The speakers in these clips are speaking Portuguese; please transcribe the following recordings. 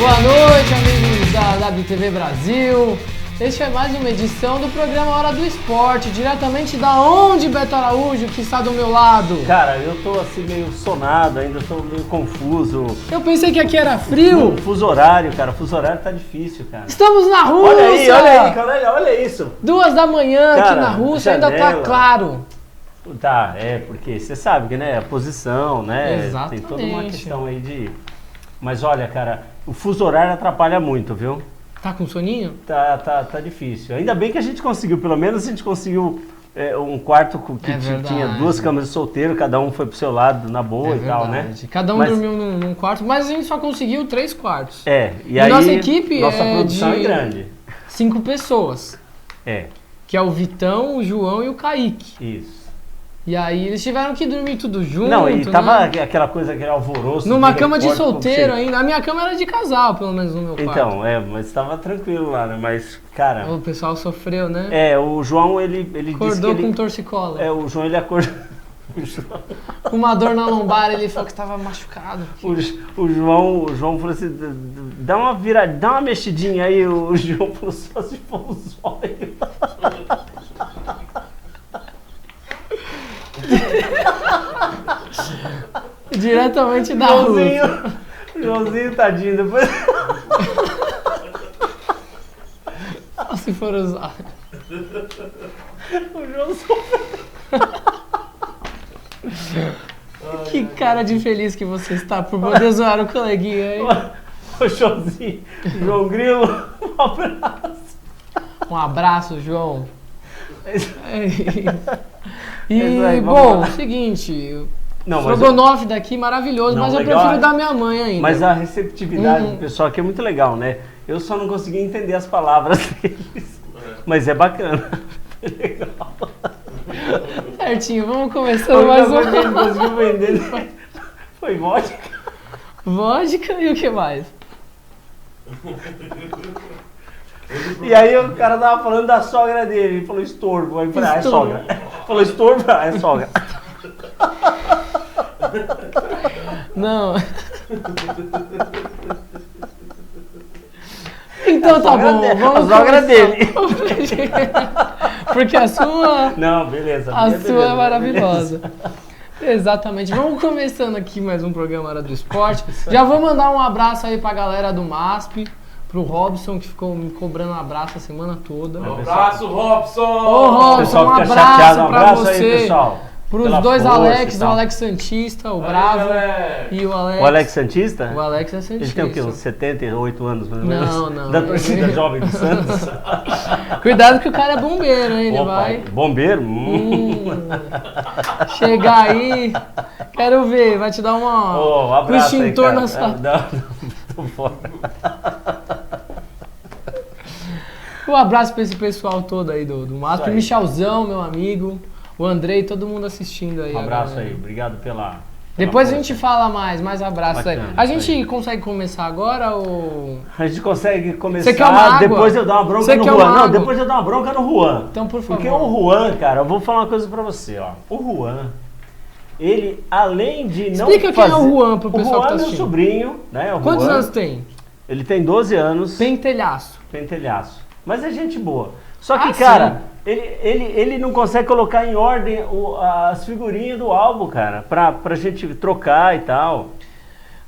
Boa noite, amigos da WTV Brasil. Este é mais uma edição do programa Hora do Esporte, diretamente da onde, Beto Araújo, que está do meu lado? Cara, eu tô assim meio sonado, ainda tô meio confuso. Eu pensei que aqui era frio. Fuso horário, cara, fuso horário tá difícil, cara. Estamos na Rússia! Olha aí, cara, olha isso. 2 da manhã, cara, aqui na Rússia, ainda tá claro. Tá, porque você sabe que, né, a posição, né? Exatamente. Tem toda uma questão aí de... Mas olha, cara, o fuso horário atrapalha muito, viu? Tá com soninho? Tá difícil. Ainda bem que a gente conseguiu, pelo menos a gente conseguiu um quarto que tinha 2 camas de solteiro, cada um foi pro seu lado na boa e tal, né? Cada um dormiu num quarto, mas a gente só conseguiu 3 quartos. E aí nossa equipe nossa produção é grande. 5 pessoas. Que é o Vitão, o João e o Kaique. Isso. E aí eles tiveram que dormir tudo junto. Não, e tava aquela coisa, aquele alvoroço. Numa cama de solteiro ainda. A minha cama era de casal, pelo menos no meu quarto. Então, mas tava tranquilo lá, né? Mas, cara... O pessoal sofreu, né? O João, ele acordou disse que ele... com torcicola. O João, ele acordou... Com uma dor na lombar, ele falou que tava machucado. O João falou assim, dá uma mexidinha aí. O João falou, só se for os olhos. Diretamente da Rússia. Joãozinho, tadinho, depois... Só se for usar. O João sofreu. Que cara de feliz que você está por poder zoar o coleguinha aí. Ô Joãozinho, João Grilo, um abraço. Um abraço, João. E, bom, seguinte... O Strogonoff daqui, maravilhoso, mas eu prefiro da minha mãe ainda. Mas a receptividade do pessoal aqui é muito legal, né? Eu só não consegui entender as palavras deles, mas é bacana. É legal. Certinho, vamos começando mais um. Não conseguiu vender. Foi vodka. Vodka e o que mais? E aí o cara tava falando da sogra dele, ele falou estorvo, aí eu falei, é sogra. Falou estorvo, é sogra. Não. Então tá bom, vamos a sogra dele. Porque a sua... Não, beleza. A sua é maravilhosa. Beleza. Exatamente. Vamos começando aqui mais um programa Hora do Esporte. Já vou mandar um abraço aí pra galera do MASP, pro Robson, que ficou me cobrando um abraço a semana toda. Um abraço, Robson! Ô, Robson, um abraço pra você. Aí, pessoal. Pros dois Alex, o Alex Santista, o Bravo e o Alex. O Alex Santista? O Alex é Santista. Ele tem o quê? Uns 78 anos, mais ou menos? Não. Da torcida jovem do Santos. Cuidado que o cara é bombeiro, hein? Ele vai... Bombeiro? Chegar aí, quero ver, vai te dar um extintor na sua... Tô fora. Um abraço pra esse pessoal todo aí do MASP. Michelzão, meu amigo. O Andrei, todo mundo assistindo aí. Um abraço aí, obrigado pela Depois a gente fala mais abraços aí. A gente consegue começar agora ou... A gente consegue começar, Você quer uma água? Depois eu dar uma bronca no Juan. Não, depois eu dar uma bronca no Juan. Então, por favor. Porque o Juan, cara, eu vou falar uma coisa pra você, ó. O Juan, ele, além de não Explica quem é o Juan pro pessoal que tá assistindo. O Juan é meu sobrinho, né? Quantos anos tem? Ele tem 12 anos. Pentelhaço. Mas é gente boa. Só que, cara... Sim. Ele não consegue colocar em ordem as figurinhas do álbum, cara, pra gente trocar e tal.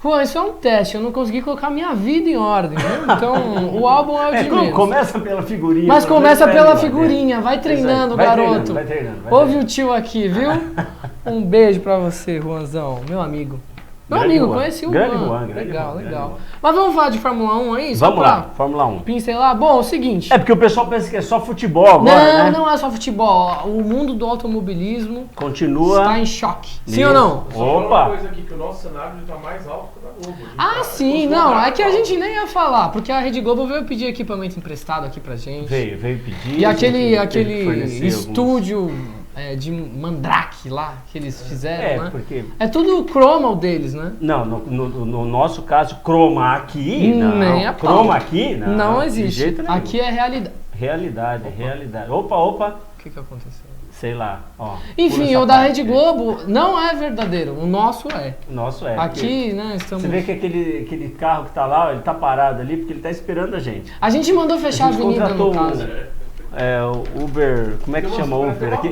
Juan, isso é um teste, eu não consegui colocar minha vida em ordem, né? Então o álbum é o de menos. Começa pela figurinha. Mas começa pela figurinha, vai treinando, garoto. Vai treinando. Ouve o tio aqui, viu? Um beijo pra você, Juanzão, meu amigo. Meu amigo, conheci o Juan. Legal. Mas vamos falar de Fórmula 1 aí? Vamos lá, Fórmula 1. Pincelar? Bom, é o seguinte... É porque o pessoal pensa que é só futebol agora, né? Não é só futebol. O mundo do automobilismo continua... está em choque. Sim ou não? Opa! Uma coisa aqui, que o nosso cenário está mais alto que o da Globo. Ah, sim. Não, é que a gente nem ia falar, porque a Rede Globo veio pedir equipamento emprestado aqui pra gente. Veio pedir. E aquele estúdio... de Mandrake lá, que eles fizeram, né? Porque... É tudo chroma o deles, né? Não, no nosso caso, chroma aqui, não. Nem a chroma aqui, não. Não existe. De jeito nenhum. Aqui é realidade. Realidade. Opa. O que aconteceu? Sei lá, ó. Enfim, o da Rede Globo não é verdadeiro, o nosso é. O nosso é. Aqui, né, estamos... Você vê que aquele carro que tá lá, ele tá parado ali porque ele tá esperando a gente. A gente mandou fechar a avenida, no caso. O Uber, como é que chama o Uber aqui?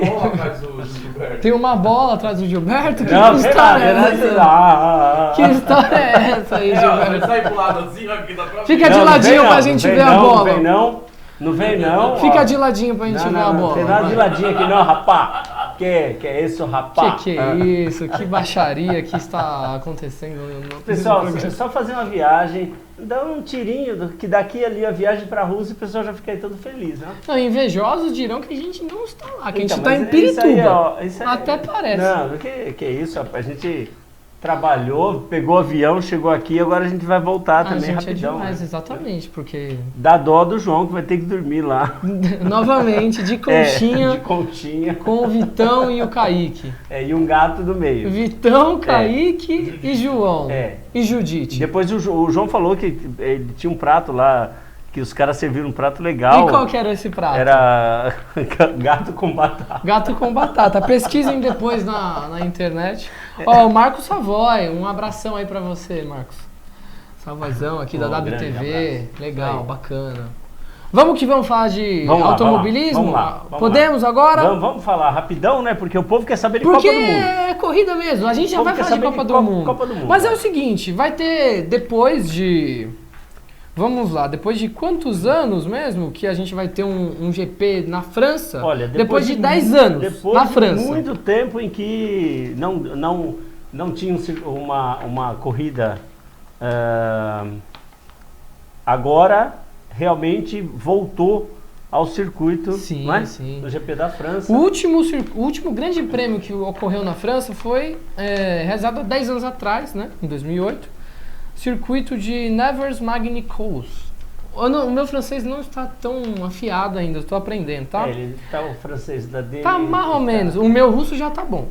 Tem uma bola atrás do Gilberto? Que Não, história é essa? Que história é essa aí, Gilberto? Sai pro lado assim, aqui dá pra... Fica de ladinho pra gente ver a bola. Não vem não. Fica de ladinho pra gente ver a bola. Não tem nada de ladinho aqui não, rapá. Que é isso, rapá? Que é isso? Que baixaria que está acontecendo? Pessoal, é só fazer uma viagem, dá um tirinho, que daqui ali a viagem pra Rússia, o pessoal já fica aí todo feliz, né? Não, invejosos dirão que a gente não está lá, que a gente então, está em Pirituba. Isso aí, até parece. Não, que isso, rapaz, a gente trabalhou, pegou o avião, chegou aqui, agora a gente vai voltar também rapidão. É demais, né? Exatamente, porque... Dá dó do João, que vai ter que dormir lá. Novamente, de conchinha, de conchinha. Com o Vitão e o Kaique. E um gato do meio. Vitão, Kaique e João. E Judite. Depois o João falou que ele tinha um prato lá, que os caras serviram um prato legal. E qual que era esse prato? Era gato com batata. Gato com batata. Pesquisem depois na internet. Ó, o Marcos Savoy, um abração aí pra você, Marcos. Savoyzão aqui da WTV. Legal, bacana. Vamos que vamos falar de automobilismo? Vamos Podemos lá. agora? Vamos falar rapidão, né? Porque o povo quer saber de Copa do Mundo. Porque é corrida mesmo. A gente já vai falar de Copa do Mundo. Mas é o seguinte, vai ter depois de... Vamos lá, depois de quantos anos mesmo que a gente vai ter um GP na França? Olha, depois de 10 anos na França. Depois de muito tempo em que não tinha uma corrida, agora realmente voltou ao circuito, sim, né? Sim. Do GP da França. O último grande prêmio que ocorreu na França foi realizado há 10 anos atrás, né? Em 2008. Circuito de Nevers-Magny-Cours. O meu francês não está tão afiado ainda, estou aprendendo, tá? Ele tá o francês da dele. Tá mais ou menos. O meu russo já tá bom.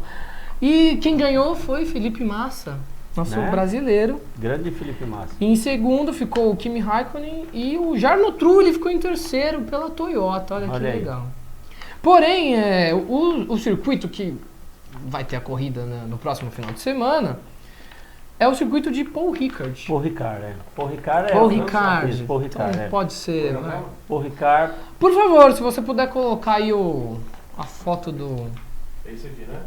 E quem ganhou foi Felipe Massa, nosso brasileiro. Grande Felipe Massa. E em segundo ficou o Kimi Raikkonen e o Jarno Trulli ficou em terceiro pela Toyota. Olha que legal. Porém, o circuito que vai ter a corrida, né, no próximo final de semana é o circuito de Paul Ricard. Paul Ricard. Então, pode ser, né? Paul Ricard. Por favor, se você puder colocar aí a foto do... Esse aqui, né?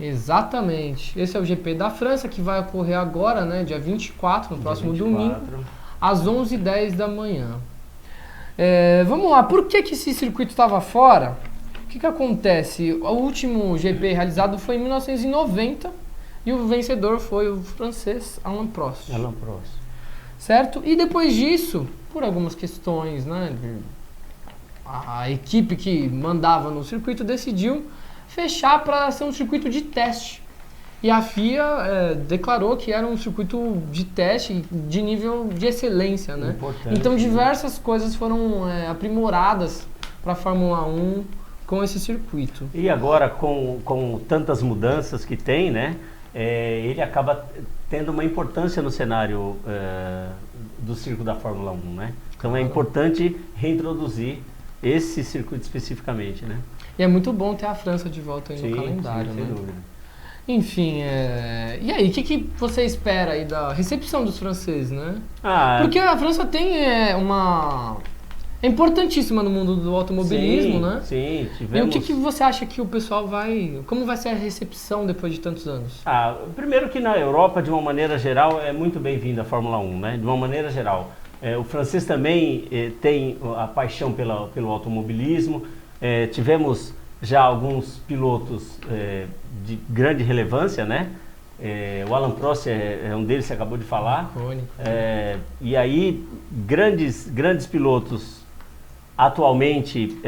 Exatamente. Esse é o GP da França, que vai ocorrer agora, né? Dia 24, no próximo domingo, às 11h10 da manhã. Vamos lá, por que esse circuito estava fora? O que acontece? O último GP realizado foi em 1990, e o vencedor foi o francês Alain Prost. Certo? E depois disso, por algumas questões, né, a equipe que mandava no circuito decidiu fechar para ser um circuito de teste. E a FIA declarou que era um circuito de teste de nível de excelência, né? Então diversas coisas foram aprimoradas para a Fórmula 1 com esse circuito. E agora com tantas mudanças que tem, né? Ele acaba tendo uma importância no cenário do circuito da Fórmula 1, né? Então é importante reintroduzir esse circuito especificamente, né? E é muito bom ter a França de volta aí no calendário, sem dúvida. Enfim, e aí, o que você espera aí da recepção dos franceses, né? Porque a França tem é importantíssima no mundo do automobilismo, né? Sim, tivemos... E o que você acha que o pessoal como vai ser a recepção depois de tantos anos? Primeiro que na Europa, de uma maneira geral, é muito bem-vinda a Fórmula 1, né? De uma maneira geral. O francês também tem a paixão pelo automobilismo. Tivemos já alguns pilotos de grande relevância, né? O Alain Prost é um deles, você acabou de falar. E aí, grandes pilotos. Atualmente,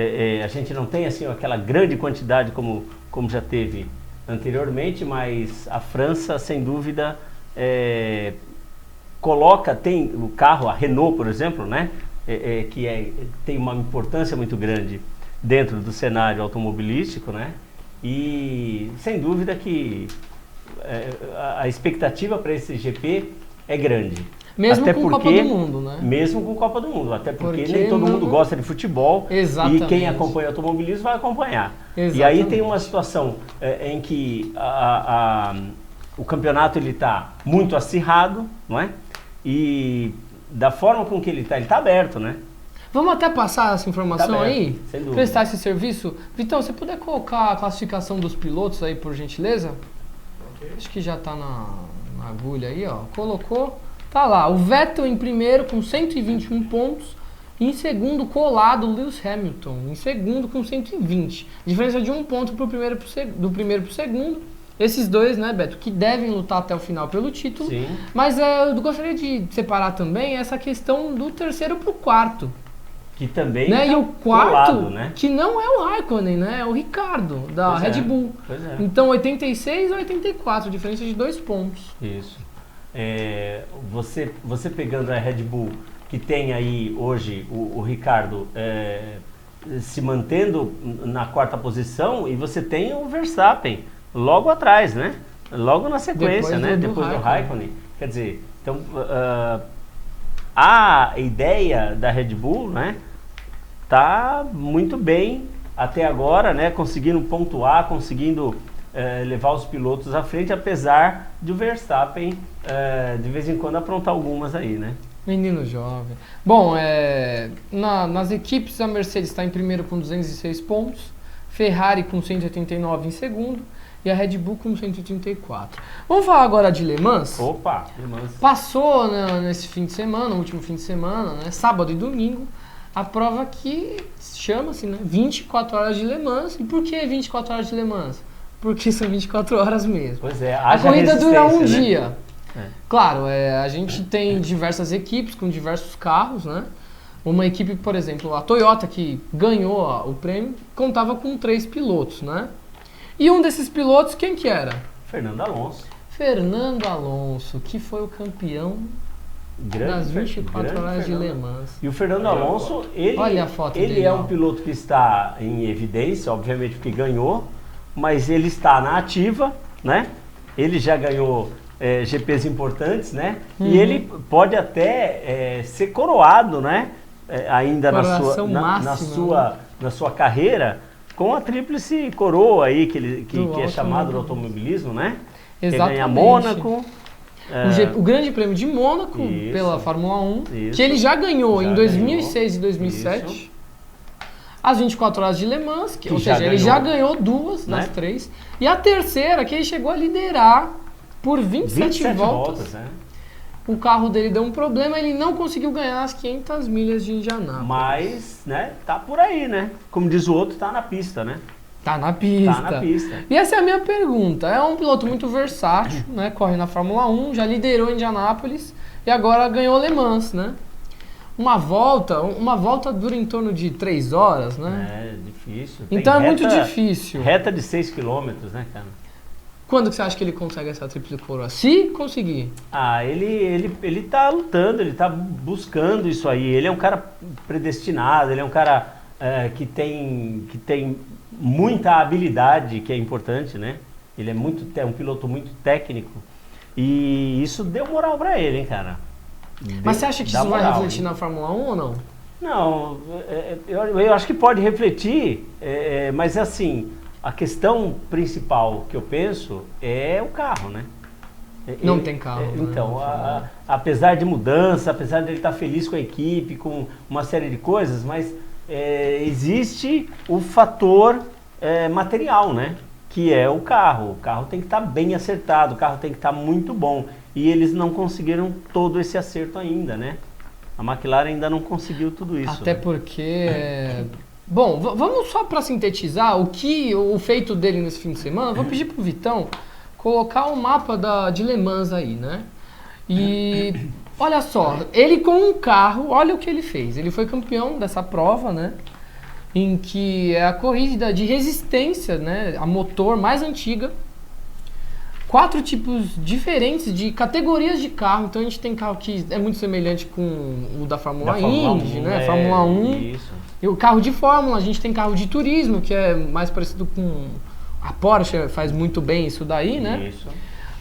a gente não tem assim aquela grande quantidade como já teve anteriormente, mas a França, sem dúvida, tem o carro, a Renault, por exemplo, né, tem uma importância muito grande dentro do cenário automobilístico, né, e sem dúvida que a expectativa para esse GP é grande. Mesmo até com porque, Copa do Mundo, né? Mesmo com Copa do Mundo, até porque Porque nem todo não- mundo gosta de futebol. Exatamente. E quem acompanha automobilismo vai acompanhar. E aí Exatamente. tem uma situação em que o campeonato ele está muito acirrado, não é? E da forma com que ele está aberto, né? Vamos até passar essa informação Tá aberto, aí? sem dúvida. Prestar esse serviço? Vitão, você puder colocar a classificação dos pilotos aí, por gentileza? Acho que já tá na agulha aí, ó. Colocou. Tá lá. O Vettel em primeiro com 121 pontos. Em segundo, colado, o Lewis Hamilton. Em segundo com 120. Diferença de 1 ponto do primeiro pro segundo. Esses dois, né, Beto, que devem lutar até o final pelo título. Sim. Mas eu gostaria de separar também essa questão do terceiro pro quarto. Que também Né? tá E o quarto, colado, né? que não é o Raikkonen, né? É o Ricardo, da Pois é, Red Bull. pois é. Então, 86 a 84, diferença de 2 pontos. Isso. Você pegando a Red Bull, que tem aí hoje o Ricardo se mantendo na quarta posição, e você tem o Verstappen logo atrás, né? Logo na sequência, Depois né? do Depois do Raikkonen. Raikkonen. Quer dizer, então a ideia da Red Bull, né? Tá muito bem até agora, né? Conseguindo pontuar, conseguindo levar os pilotos à frente, apesar de o Verstappen de vez em quando aprontar algumas aí, né? Menino jovem. Bom, nas equipes, a Mercedes está em primeiro com 206 pontos, Ferrari com 189 em segundo e a Red Bull com 134. Vamos falar agora de Le Mans? Opa, Le Mans. Passou nesse fim de semana, no último fim de semana, né, sábado e domingo, a prova que chama-se, né, 24 horas de Le Mans. E por que 24 horas de Le Mans? Porque são 24 horas mesmo. Pois é, A haja corrida dura um resistência, né? dia. É. Claro, a gente tem diversas equipes com diversos carros, né? Uma equipe, por exemplo, a Toyota, que ganhou o prêmio, contava com 3 pilotos, né? E um desses pilotos, quem que era? Fernando Alonso. Fernando Alonso, que foi o campeão das 24 horas de Le Mans. E o Fernando Alonso, Olha a foto ele dele, é ó. um piloto que está em evidência, obviamente porque ganhou, mas ele está na ativa, né? Ele já ganhou GPs importantes, né? Uhum. E ele pode até ser coroado, né? Ainda Coroação na máxima, sua carreira, com a tríplice coroa aí que é chamado do automobilismo. automobilismo, né? Exatamente. Que ganha Mônaco. O Grande Prêmio de Mônaco, Isso. pela Fórmula 1, Isso. que ele já ganhou Já em 2006 e ganhou. 2007. Isso. As 24 horas de Le Mans, Que ou já seja, ele ganhou. já ganhou 2 Né? das 3. E a terceira, que ele chegou a liderar por 27 voltas. né? O carro dele deu um problema, ele não conseguiu ganhar as 500 milhas de Indianápolis. Mas, né, tá por aí, né? Como diz o outro, tá na pista, né? Tá na pista. Tá na pista. E essa é a minha pergunta. É um piloto muito versátil, né? Corre na Fórmula 1, já liderou Indianápolis e agora ganhou Le Mans, né? Uma volta dura em torno de 3 horas, né? É difícil. Tem Então é muito difícil. Reta de 6 km, né, cara? Quando que você acha que ele consegue essa tríplice coroa? Se conseguir. Ah, ele tá lutando, ele tá buscando isso aí. Ele é um cara predestinado, ele é um cara que tem muita habilidade, que é importante, né? Ele é um piloto muito técnico. E isso deu moral pra ele, hein, cara? Mas você acha que Dá isso vai moral, refletir hein? na Fórmula 1 ou não? Não, eu acho que pode refletir, mas assim, a questão principal que eu penso é o carro, né? Não tem carro, né? Então, apesar de mudança, apesar de ele estar feliz com a equipe, com uma série de coisas, mas existe o fator material, né? Que é o carro. O carro tem que estar bem acertado, o carro tem que estar muito bom. E eles não conseguiram todo esse acerto ainda, né? A McLaren ainda não conseguiu tudo isso. Até né? porque... Bom, vamos só para sintetizar o feito dele nesse fim de semana. Vou pedir pro Vitão colocar o mapa de Le Mans aí, né? E olha só, ele com um carro, olha o que ele fez. Ele foi campeão dessa prova, né? Em que é a corrida de resistência, né? A motor mais antiga. 4 tipos diferentes de categorias de carro. Então a gente tem carro que é muito semelhante com o da Fórmula Indy, né? Fórmula 1. Isso. E o carro de Fórmula, a gente tem carro de turismo, que é mais parecido com... A Porsche faz muito bem isso daí, né? Isso.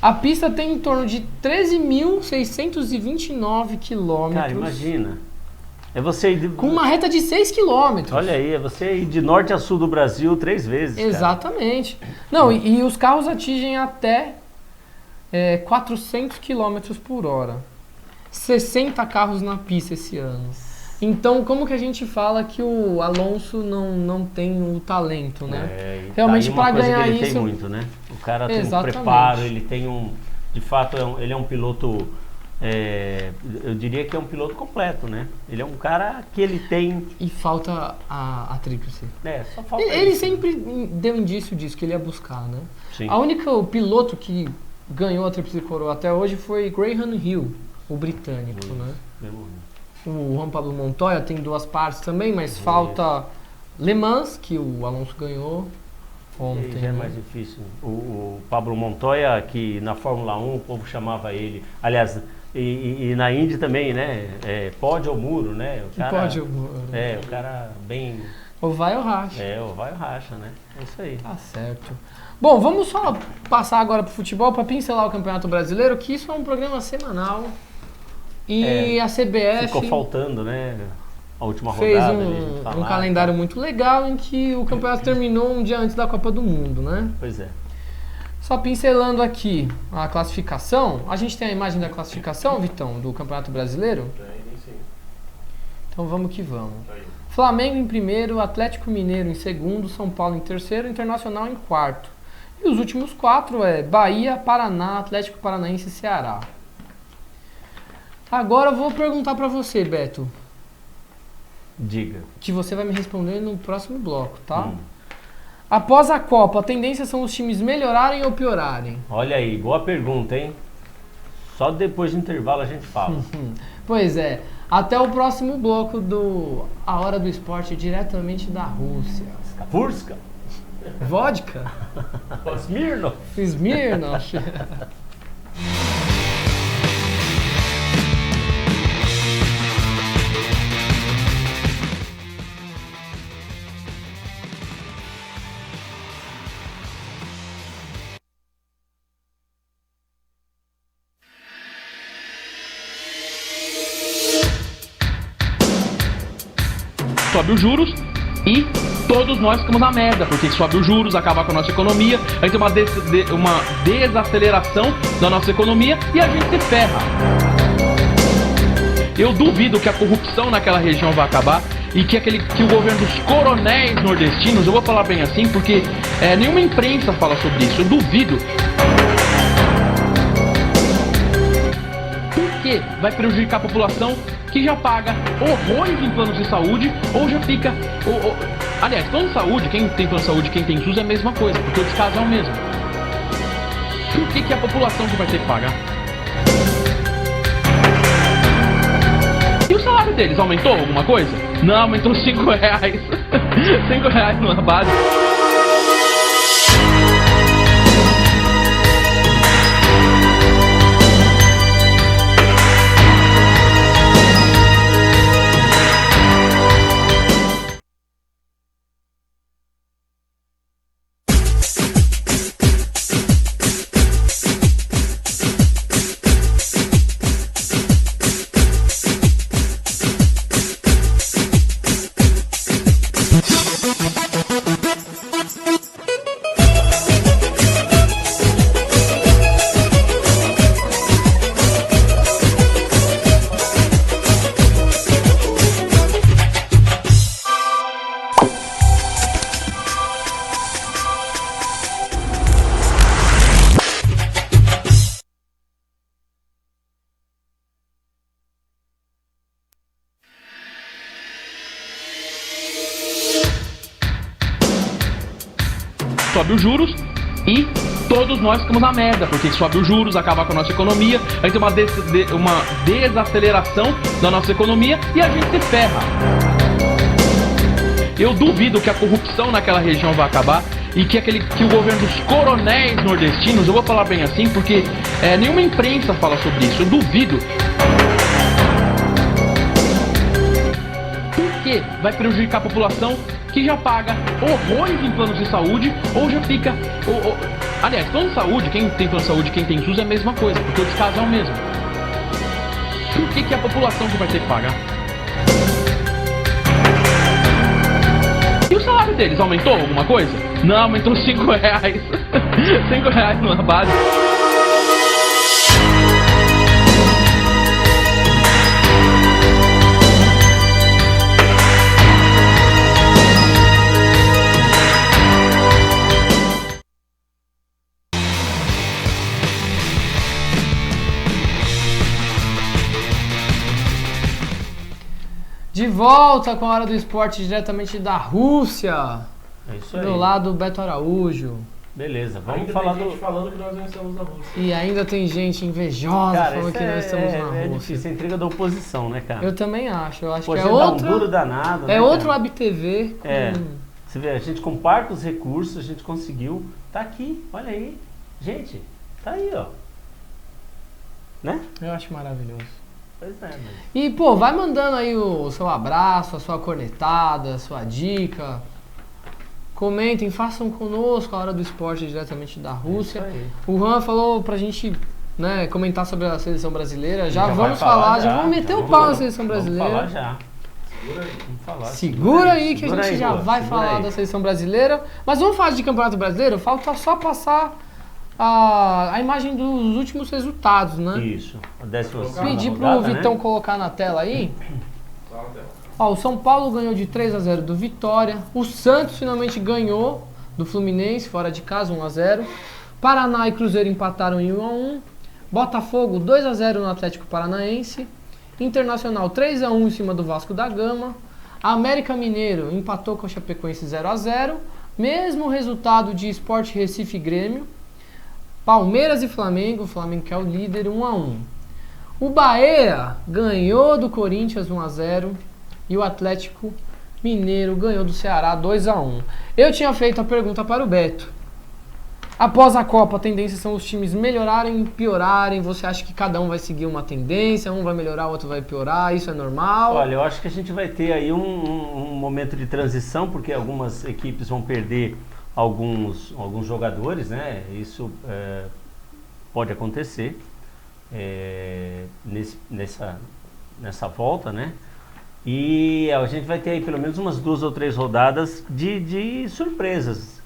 A pista tem em torno de 13.629 quilômetros. Cara, imagina. É você ir com uma reta de 6 quilômetros. Olha aí, é você ir de norte a sul do Brasil 3 vezes. Exatamente. Cara. Não, e os carros atingem até 400 quilômetros por hora. 60 carros na pista esse ano. Então, como que a gente fala que o Alonso não tem o talento, né? Realmente, para ganhar isso... Ele tem muito, né? O cara tem um preparo, ele tem de fato, ele é um piloto... eu diria que é um piloto completo, né? Ele é um cara que ele tem... E falta a tríplice. Só falta ele sempre deu indício disso, que ele ia buscar, né? Sim. A única piloto que ganhou a tríplice coroa até hoje foi Graham Hill, o britânico, né? O Juan Pablo Montoya tem 2 partes também, mas falta Le Mans, que o Alonso ganhou ontem. Já é mais difícil. O Pablo Montoya, que na Fórmula 1 o povo chamava ele... Aliás... E na Indy também, né? Pódio ou muro, né? Pódio ou muro. O cara bem... Ou vai ou racha. Ou vai ou racha, né? É isso aí. Tá certo. Bom, vamos só passar agora pro futebol para pincelar o Campeonato Brasileiro, que isso é um programa semanal. E a CBF... Ficou faltando, né? A última fez rodada. um calendário muito legal em que o campeonato terminou um dia antes da Copa do Mundo, né? Pois é. Só pincelando aqui a classificação. A gente tem a imagem da classificação, Vitão, do Campeonato Brasileiro? Tem, sim. Então vamos que vamos. Aí. Flamengo em primeiro, Atlético Mineiro em segundo, São Paulo em terceiro, Internacional em quarto. E os últimos 4 Bahia, Paraná, Atlético Paranaense e Ceará. Agora eu vou perguntar pra você, Beto. Diga. Que você vai me responder no próximo bloco, tá? Após a Copa, a tendência são os times melhorarem ou piorarem? Olha aí, boa pergunta, hein? Só depois do intervalo a gente fala. Pois é. Até o próximo bloco do A Hora do Esporte, diretamente da Rússia. Skapurska? Vodka? Smirnoff? Smirnoff. Sobe os juros e todos nós ficamos na merda, porque sobe os juros, acaba com a nossa economia, aí tem uma desaceleração da nossa economia e a gente se ferra. Eu duvido que a corrupção naquela região vai acabar e que o governo dos coronéis nordestinos, eu vou falar bem assim, porque nenhuma imprensa fala sobre isso, eu duvido. Porque vai prejudicar a população que já paga horrores em planos de saúde ou já fica... Aliás, plano de saúde, quem tem plano de saúde, quem tem SUS é a mesma coisa, porque o descaso é o mesmo. Por que a população que vai ter que pagar? E o salário deles aumentou alguma coisa? Não, aumentou R$5. R$5 na base. Sobe os juros e todos nós ficamos na merda, porque sobe os juros, acaba com a nossa economia, aí tem uma desaceleração da nossa economia e a gente se ferra. Eu duvido que a corrupção naquela região vai acabar e que o governo dos coronéis nordestinos, eu vou falar bem assim, porque nenhuma imprensa fala sobre isso, eu duvido. Porque vai prejudicar a população que já paga horrores em planos de saúde ou já fica... Aliás, plano de saúde, quem tem plano de saúde, quem tem SUS é a mesma coisa, porque o descaso é o mesmo. Por que a população que vai ter que pagar? E o salário deles aumentou alguma coisa? Não, aumentou R$5. R$5 na base. De volta com a Hora do Esporte diretamente da Rússia. É isso aí. Do lado Beto Araújo. Beleza, vamos Ainda falar tem gente do... falando que nós não estamos na Rússia. E ainda tem gente invejosa Cara, falando isso que nós estamos na é Rússia. difícil, é intriga da oposição, né, cara? Eu também acho. Eu acho Pô, que a é gente dá um outra. duro danado, né, É outro cara? AbTV. É. Você vê, a gente com parcos recursos, a gente conseguiu. Tá aqui, olha aí. Gente, tá aí, ó. Né? Eu acho maravilhoso. Pois é, mas... E, pô, vai mandando aí o seu abraço, a sua cornetada, a sua dica. Comentem, façam conosco a Hora do Esporte diretamente da Rússia. É isso aí. O Juan falou pra gente, né, comentar sobre a seleção brasileira. Já vai vamos falar, já vamos meter o pau na vamos- seleção brasileira. Vamos falar já. Vamos falar. Segura aí que a segura gente aí, já Boa, vai segura falar aí. da seleção brasileira. Mas vamos falar de Campeonato Brasileiro? Falta só passar a imagem dos últimos resultados, né? Isso. A 16ª Pedir pro rodada, Vitão né? colocar na tela aí. Tá na tela. Ó, o São Paulo ganhou de 3-0 do Vitória. O Santos finalmente ganhou do Fluminense, fora de casa, 1-0. Paraná e Cruzeiro empataram em 1-1. Botafogo 2-0 no Atlético Paranaense. Internacional 3-1 em cima do Vasco da Gama. América Mineiro empatou com o Chapecoense 0-0. Mesmo resultado de Sport Recife e Grêmio. Palmeiras e Flamengo, o Flamengo que é o líder, 1-1. O Bahia ganhou do Corinthians 1-0 e o Atlético Mineiro ganhou do Ceará 2-1. Eu tinha feito a pergunta para o Beto. Após a Copa, a tendência são os times melhorarem e piorarem. Você acha que cada um vai seguir uma tendência? Um vai melhorar, o outro vai piorar? Isso é normal? Olha, eu acho que a gente vai ter aí um momento de transição, porque algumas equipes vão perder alguns jogadores, né? Isso pode acontecer nessa volta, né? E a gente vai ter aí pelo menos umas 2 ou 3 rodadas de surpresas.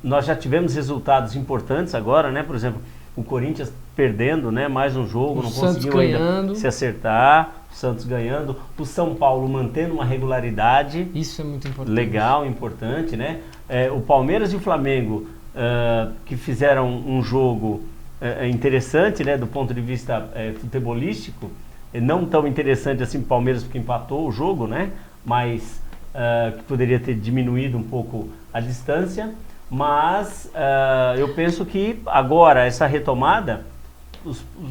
Nós já tivemos resultados importantes agora, né? Por exemplo, o Corinthians perdendo, né? Mais um jogo, O não Santos conseguiu ganhando. ainda se acertar. O Santos ganhando, o São Paulo mantendo uma regularidade Isso é muito importante. legal, importante, né? O Palmeiras e o Flamengo que fizeram um jogo interessante, né? Do ponto de vista futebolístico, não tão interessante assim o Palmeiras porque empatou o jogo, né? Mas que poderia ter diminuído um pouco a distância, mas eu penso que agora essa retomada,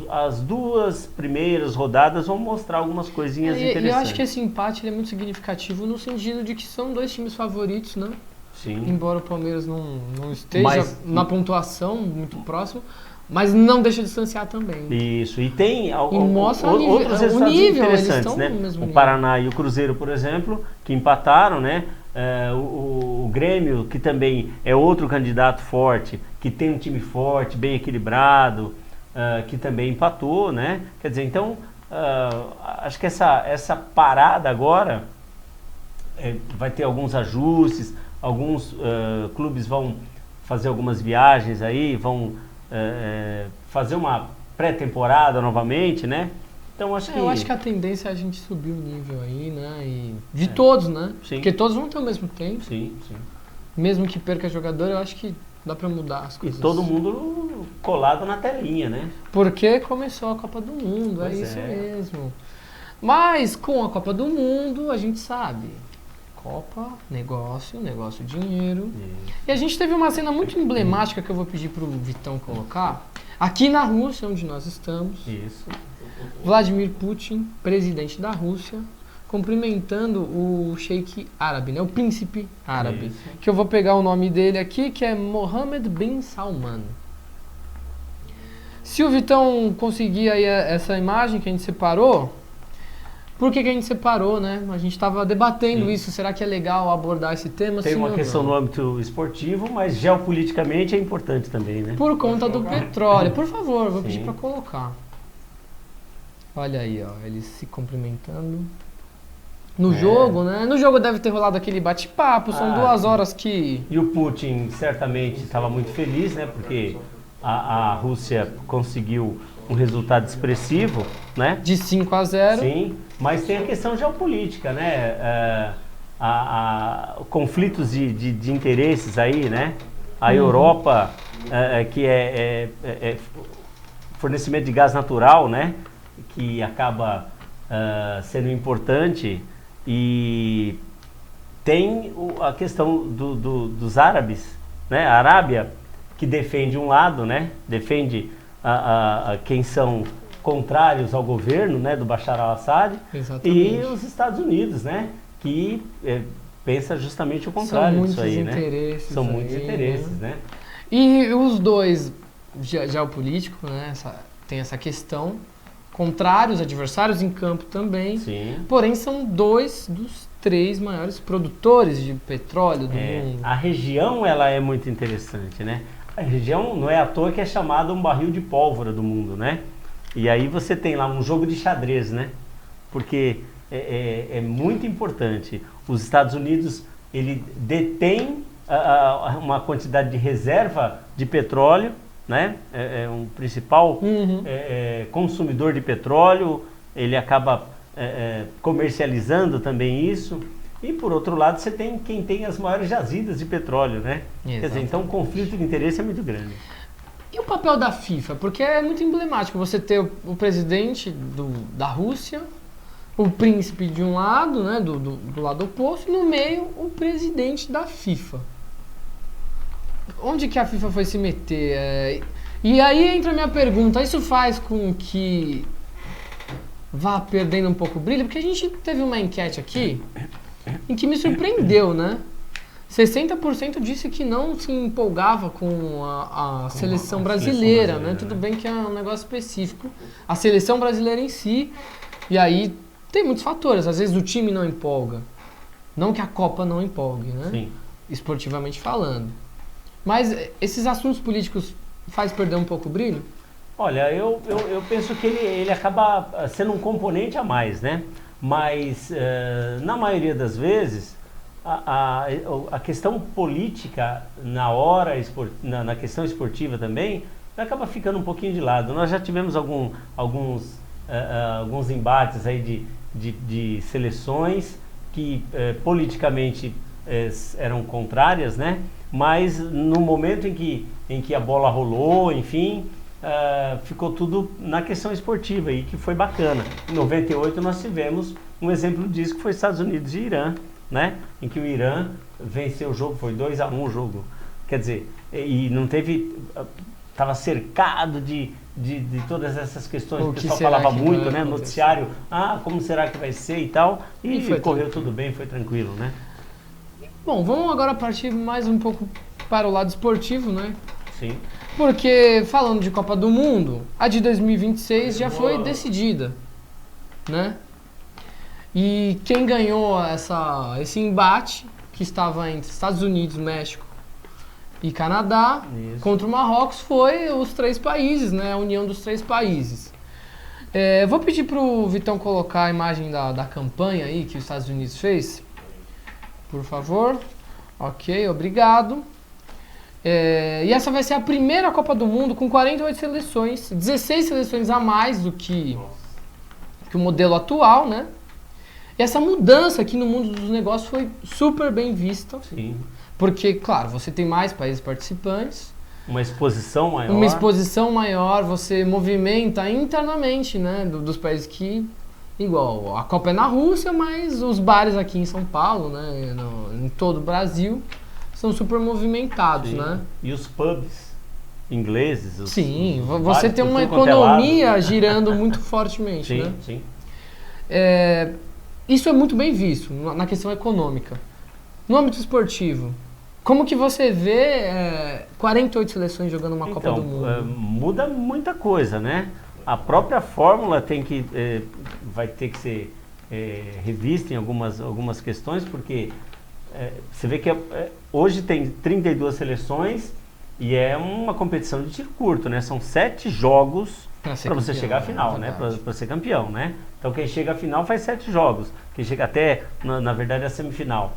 as 2 primeiras rodadas vão mostrar algumas coisinhas interessantes. E eu acho que esse empate ele é muito significativo no sentido de que são 2 times favoritos, né? Sim. Embora o Palmeiras não esteja Mas- na pontuação muito próximo, mas não deixa de distanciar também. Isso, e tem mostra outros o resultados nível, eles interessantes, estão né? no mesmo O nível. Paraná e o Cruzeiro, por exemplo, que empataram, né? O Grêmio, que também é outro candidato forte, que tem um time forte, bem equilibrado, que também empatou, né? Quer dizer, então, acho que essa parada agora vai ter alguns ajustes, alguns clubes vão fazer algumas viagens aí, vão fazer uma pré-temporada novamente, né? Então acho que... Eu acho que a tendência é a gente subir o nível aí, né? E de todos, né? Sim. Porque todos vão ter o mesmo tempo. Sim, sim. Mesmo que perca jogador, eu acho que dá pra mudar as E coisas. todo mundo colado na telinha, né? Porque começou a Copa do Mundo, Pois é isso é. mesmo. Mas com a Copa do Mundo, a gente sabe. Copa, negócio, dinheiro. E a gente teve uma cena muito emblemática que eu vou pedir pro Vitão colocar. Aqui na Rússia, onde nós estamos. Isso. Vladimir Putin, presidente da Rússia, cumprimentando o sheik árabe, né? O príncipe árabe. Isso. Que eu vou pegar o nome dele aqui, que é Mohammed bin Salman. Se o Vitão conseguir aí essa imagem que a gente separou, Por que a gente separou, né? A gente estava debatendo isso. Será que é legal abordar esse tema? Tem sim uma ou questão não? no âmbito esportivo, mas geopoliticamente é importante também, né? Por conta do petróleo. Por favor, vou pedir Sim. para colocar. Olha aí, ó, eles se cumprimentando. No jogo, né? No jogo deve ter rolado aquele bate-papo, são 2 horas que... E o Putin certamente estava muito feliz, né? Porque a Rússia conseguiu um resultado expressivo, né? De 5-0. Sim, mas tem a questão geopolítica, né? Conflitos de interesses aí, né? A Europa, que é fornecimento de gás natural, né? Que acaba sendo importante, e tem a questão dos árabes, né? A Arábia, que defende um lado, né? Defende quem são contrários ao governo, né? Do Bashar al-Assad, Exatamente. e os Estados Unidos, né? Que pensa justamente o São contrário muitos disso aí, né? interesses. São muitos aí, interesses, né? né? E os dois, geopolítico, né? Tem essa questão. Contrários, adversários em campo também. Sim. Porém, são 2 dos 3 maiores produtores de petróleo do mundo. A região, ela é muito interessante, né? A região não é à toa que é chamada um barril de pólvora do mundo, né? E aí você tem lá um jogo de xadrez, né? Porque é muito importante. Os Estados Unidos, ele detém uma quantidade de reserva de petróleo, né? É um principal consumidor de petróleo, ele acaba comercializando também isso. E por outro lado, você tem quem tem as maiores jazidas de petróleo, né? Quer dizer, então o conflito de interesse é muito grande. E o papel da FIFA? Porque é muito emblemático você ter o presidente da Rússia, o príncipe de um lado, né, do lado oposto, e no meio o presidente da FIFA. Onde que a FIFA foi se meter? E aí entra a minha pergunta, isso faz com que vá perdendo um pouco o brilho? Porque a gente teve uma enquete aqui em que me surpreendeu, né? 60% disse que não se empolgava com a seleção brasileira, né? Tudo bem que é um negócio específico. A seleção brasileira em si, e aí tem muitos fatores. Às vezes o time não empolga. Não que a Copa não empolgue, né? Sim. Esportivamente falando. Mas esses assuntos políticos faz perder um pouco o brilho? Olha, eu penso que ele acaba sendo um componente a mais, né? Mas, na maioria das vezes, a questão política na questão esportiva também acaba ficando um pouquinho de lado. Nós já tivemos alguns embates aí de seleções que politicamente eram contrárias, né? Mas no momento em que a bola rolou, enfim, ficou tudo na questão esportiva e que foi bacana. Em 98 nós tivemos um exemplo disso, que foi Estados Unidos e Irã, né? Em que o Irã venceu o jogo, foi 2-1 o jogo. Quer dizer, e não teve... Estava cercado de todas essas questões. O pessoal falava muito, né? Noticiário, como será que vai ser e tal. E correu tudo bem, foi tranquilo, né? Bom, vamos agora partir mais um pouco para o lado esportivo, né? Sim. Porque, falando de Copa do Mundo, a de 2026 já foi decidida, né? E quem ganhou esse embate, que estava entre Estados Unidos, México e Canadá, contra o Marrocos, foi os 3 países, né? A união dos 3 países. Vou pedir para o Vitão colocar a imagem da campanha aí que os Estados Unidos fez. Por favor. Ok, obrigado. E essa vai ser a primeira Copa do Mundo com 48 seleções, 16 seleções a mais do que o modelo atual, né? E essa mudança aqui no mundo dos negócios foi super bem vista. Sim. Porque, claro, você tem mais países participantes. Uma exposição maior. Uma exposição maior, você movimenta internamente, né? Dos países que... Igual, a Copa é na Rússia, mas os bares aqui em São Paulo, né, em todo o Brasil, são super movimentados, né? E os pubs ingleses. Sim, você tem uma economia girando muito fortemente, sim, né? Sim. Isso é muito bem visto na questão econômica. No âmbito esportivo, como que você vê 48 seleções jogando uma Copa do Mundo? Muda muita coisa, né? A própria fórmula vai ter que ser revista em algumas questões, porque você vê que hoje tem 32 seleções e é uma competição de tiro curto, né? São 7 jogos para você chegar à final, né? Para ser campeão, né? Então quem chega à final faz 7 jogos, quem chega até, na verdade, a semifinal.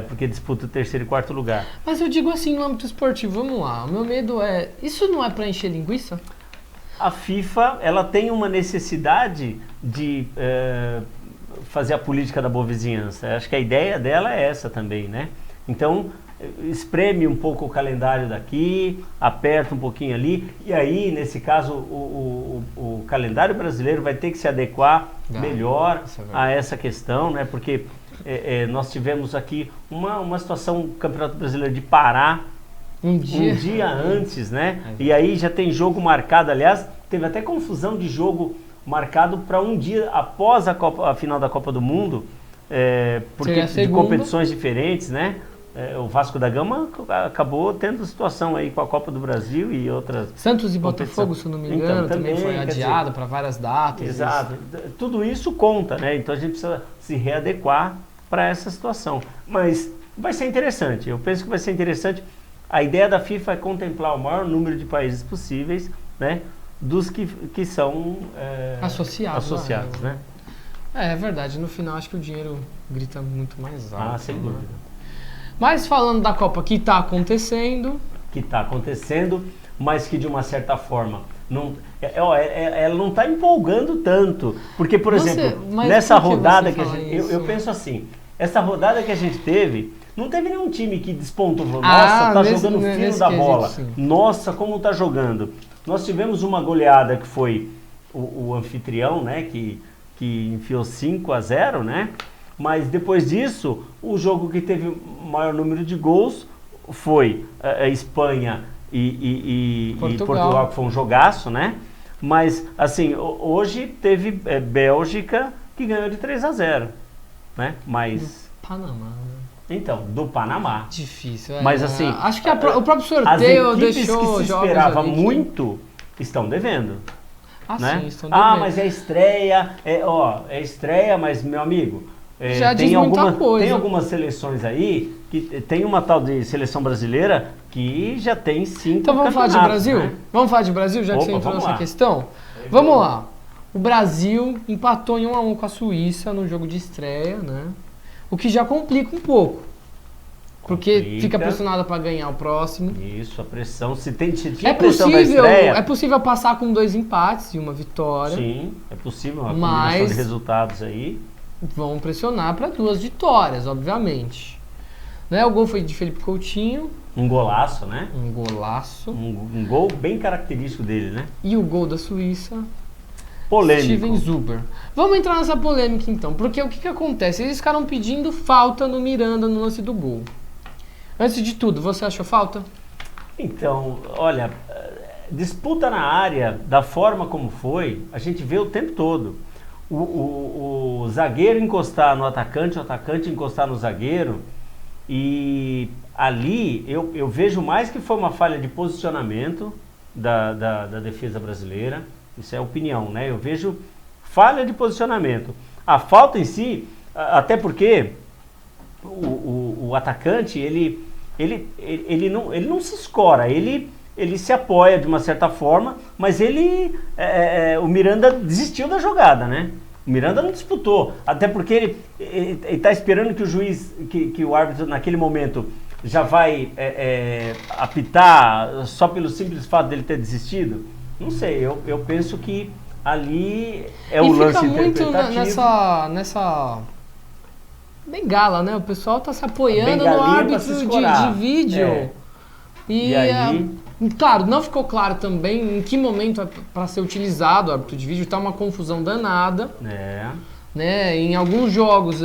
Porque disputa o terceiro e quarto lugar. Mas eu digo assim, no âmbito esportivo, vamos lá, o meu medo é, isso não é para encher linguiça? A FIFA, ela tem uma necessidade de fazer a política da boa vizinhança. Acho que a ideia dela é essa também, né? Então, espreme um pouco o calendário daqui, aperta um pouquinho ali, e aí, nesse caso, o calendário brasileiro vai ter que se adequar melhor a essa questão, né? Porque nós tivemos aqui uma situação do Campeonato Brasileiro de parar um dia antes, né? E aí já tem jogo marcado, aliás, teve até confusão de jogo marcado para um dia após a final da Copa do Mundo, porque de competições diferentes, né? O Vasco da Gama acabou tendo situação aí com a Copa do Brasil e outras... Santos e Botafogo, se não me engano, também foi adiado para várias datas. Exato. Tudo isso conta, né? Então a gente precisa se readequar para essa situação. Mas vai ser interessante. Eu penso que vai ser interessante. A ideia da FIFA é contemplar o maior número de países possíveis, né? Dos que são associados, né? É verdade. No final, acho que o dinheiro grita muito mais alto. Sem dúvida. Mas falando da Copa que está acontecendo... mas que de uma certa forma ela não está empolgando tanto. Porque, por exemplo, nessa rodada que a gente... Eu penso assim, essa rodada que a gente teve, não teve nenhum time que despontou. Nossa, tá jogando fino da bola. Nossa, como tá jogando. Nós tivemos uma goleada que foi o anfitrião, né? Que enfiou 5-0, né? Mas depois disso, o jogo que teve o maior número de gols foi a Espanha e Portugal, que foi um jogaço, né? Mas, assim, hoje teve Bélgica, que ganhou de 3-0, né? Mas... Do Panamá. Então, do Panamá. Difícil. Mas, assim... Acho que o próprio sorteio as equipes deixou... que se esperava muito estão devendo. Né? Sim, estão devendo. Mas é estreia, é estreia, mas, meu amigo... Já diz muita coisa. Tem algumas seleções aí, que tem uma tal de seleção brasileira que já tem 5 Então vamos falar de Brasil? Né? Vamos falar de Brasil, já que você entrou nessa questão? Vamos lá. O Brasil empatou em 1-1 com a Suíça no jogo de estreia, né? O que já complica um pouco. Porque fica pressionado para ganhar o próximo. Isso, a pressão. Se tinha pressão da estreia... É possível passar com 2 empates e 1 vitória. Sim, é possível. Uma combinação de resultados aí. Vão pressionar para 2 vitórias, obviamente. Né? O gol foi de Felipe Coutinho. Um golaço, né? Um golaço. Um gol bem característico dele, né? E o gol da Suíça... Polêmico. Steven Zuber. Vamos entrar nessa polêmica então, porque o que acontece? Eles ficaram pedindo falta no Miranda no lance do gol. Antes de tudo, você achou falta? Então, olha, disputa na área, da forma como foi, a gente vê o tempo todo. O zagueiro encostar no atacante, o atacante encostar no zagueiro, e ali eu vejo mais que foi uma falha de posicionamento da defesa brasileira. Isso é opinião, né? Eu vejo falha de posicionamento. A falta em si, até porque o atacante, ele não se escora, ele se apoia de uma certa forma, mas o Miranda desistiu da jogada, né? O Miranda não disputou, até porque ele está esperando que o juiz, que o árbitro naquele momento já vai apitar só pelo simples fato dele ter desistido. Não sei, eu penso que ali é o lance interpretativo. Muito nessa bengala, né? O pessoal tá se apoiando no árbitro de vídeo. E aí... Claro, não ficou claro também em que momento é para ser utilizado o árbitro de vídeo. Tá uma confusão danada. Né? Em alguns jogos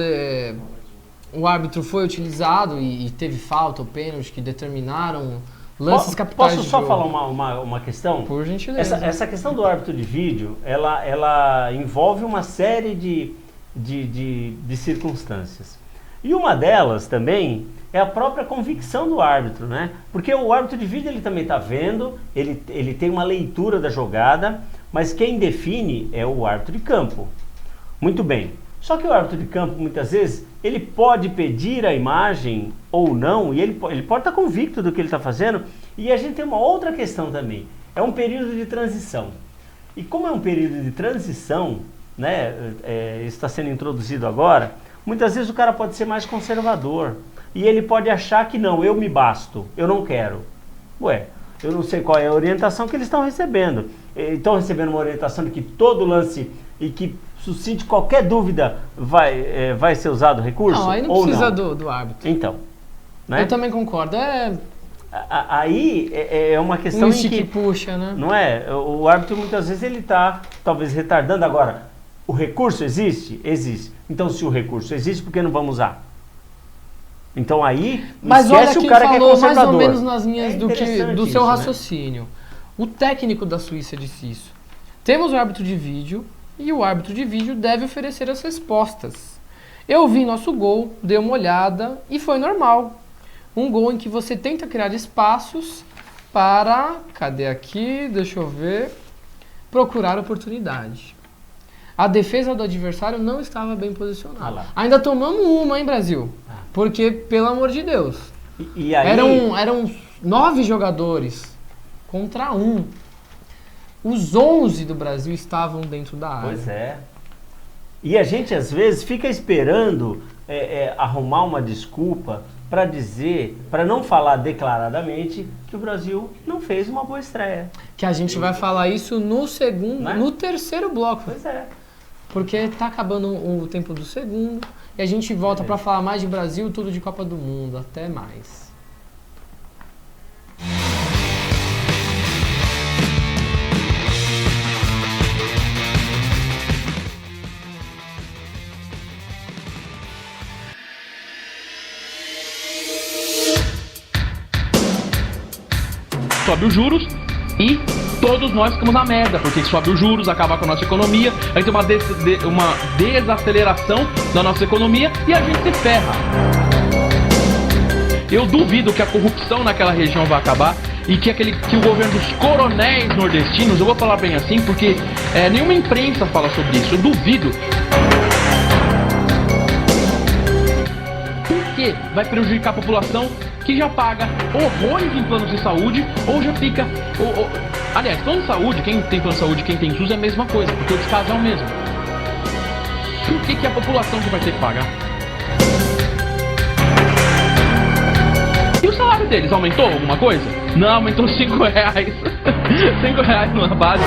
o árbitro foi utilizado e teve falta ou pênalti que determinaram... lances capitais. Posso só falar uma questão? Por gentileza. Essa questão do árbitro de vídeo, ela envolve uma série de circunstâncias. E uma delas também é a própria convicção do árbitro, né? Porque o árbitro de vídeo ele também está vendo, ele tem uma leitura da jogada, mas quem define é o árbitro de campo. Muito bem. Só que o árbitro de campo, muitas vezes, ele pode pedir a imagem ou não, e ele pode estar convicto do que ele está fazendo. E a gente tem uma outra questão também. É um período de transição. E como é um período de transição, né, está sendo introduzido agora, muitas vezes o cara pode ser mais conservador. E ele pode achar que não, eu me basto, eu não quero. Ué, eu não sei qual é a orientação que eles estão recebendo. Estão recebendo uma orientação de que todo lance e que suscite qualquer dúvida vai ser usado recurso? Não, aí não ou precisa não? do árbitro. Então, né? Eu também concordo. Aí é uma questão em que puxa, né? não é? O árbitro muitas vezes ele está talvez retardando. Agora, o recurso existe? Existe. Então, se o recurso existe, por que não vamos usar? Então aí, mas esquece olha o cara que é falou mais conservador. ou menos nas linhas do seu isso, raciocínio. Né? O técnico da Suíça disse isso. Temos o árbitro de vídeo e o árbitro de vídeo deve oferecer as respostas. Eu vi nosso gol, dei uma olhada e foi normal. Um gol em que você tenta criar espaços para, cadê aqui, deixa eu ver, procurar oportunidade. A defesa do adversário não estava bem posicionada. Ainda tomamos uma, hein, Brasil? Porque, pelo amor de Deus, e aí... eram 9 jogadores contra 1. Os 11 do Brasil estavam dentro da área. Pois é. E a gente, às vezes, fica esperando arrumar uma desculpa para dizer, para não falar declaradamente que o Brasil não fez uma boa estreia. Que a gente vai falar isso no segundo, Né? no terceiro bloco. Pois é. Porque está acabando o tempo do segundo e a gente volta para falar mais de Brasil, tudo de Copa do Mundo. Até mais. Sobe os juros e todos nós ficamos na merda, porque sobe os juros, acaba com a nossa economia, aí tem uma desaceleração da nossa economia e a gente se ferra. Eu duvido que a corrupção naquela região vai acabar e que o governo dos coronéis nordestinos, eu vou falar bem assim, porque nenhuma imprensa fala sobre isso, eu duvido. Porque vai prejudicar a população que já paga horrores em planos de saúde ou já fica... Aliás, plano de saúde, quem tem plano de saúde, quem tem SUS é a mesma coisa, porque o descaso é o mesmo. Por que é a população que vai ter que pagar? E o salário deles aumentou alguma coisa? Não, aumentou 5 reais. 5 reais na base.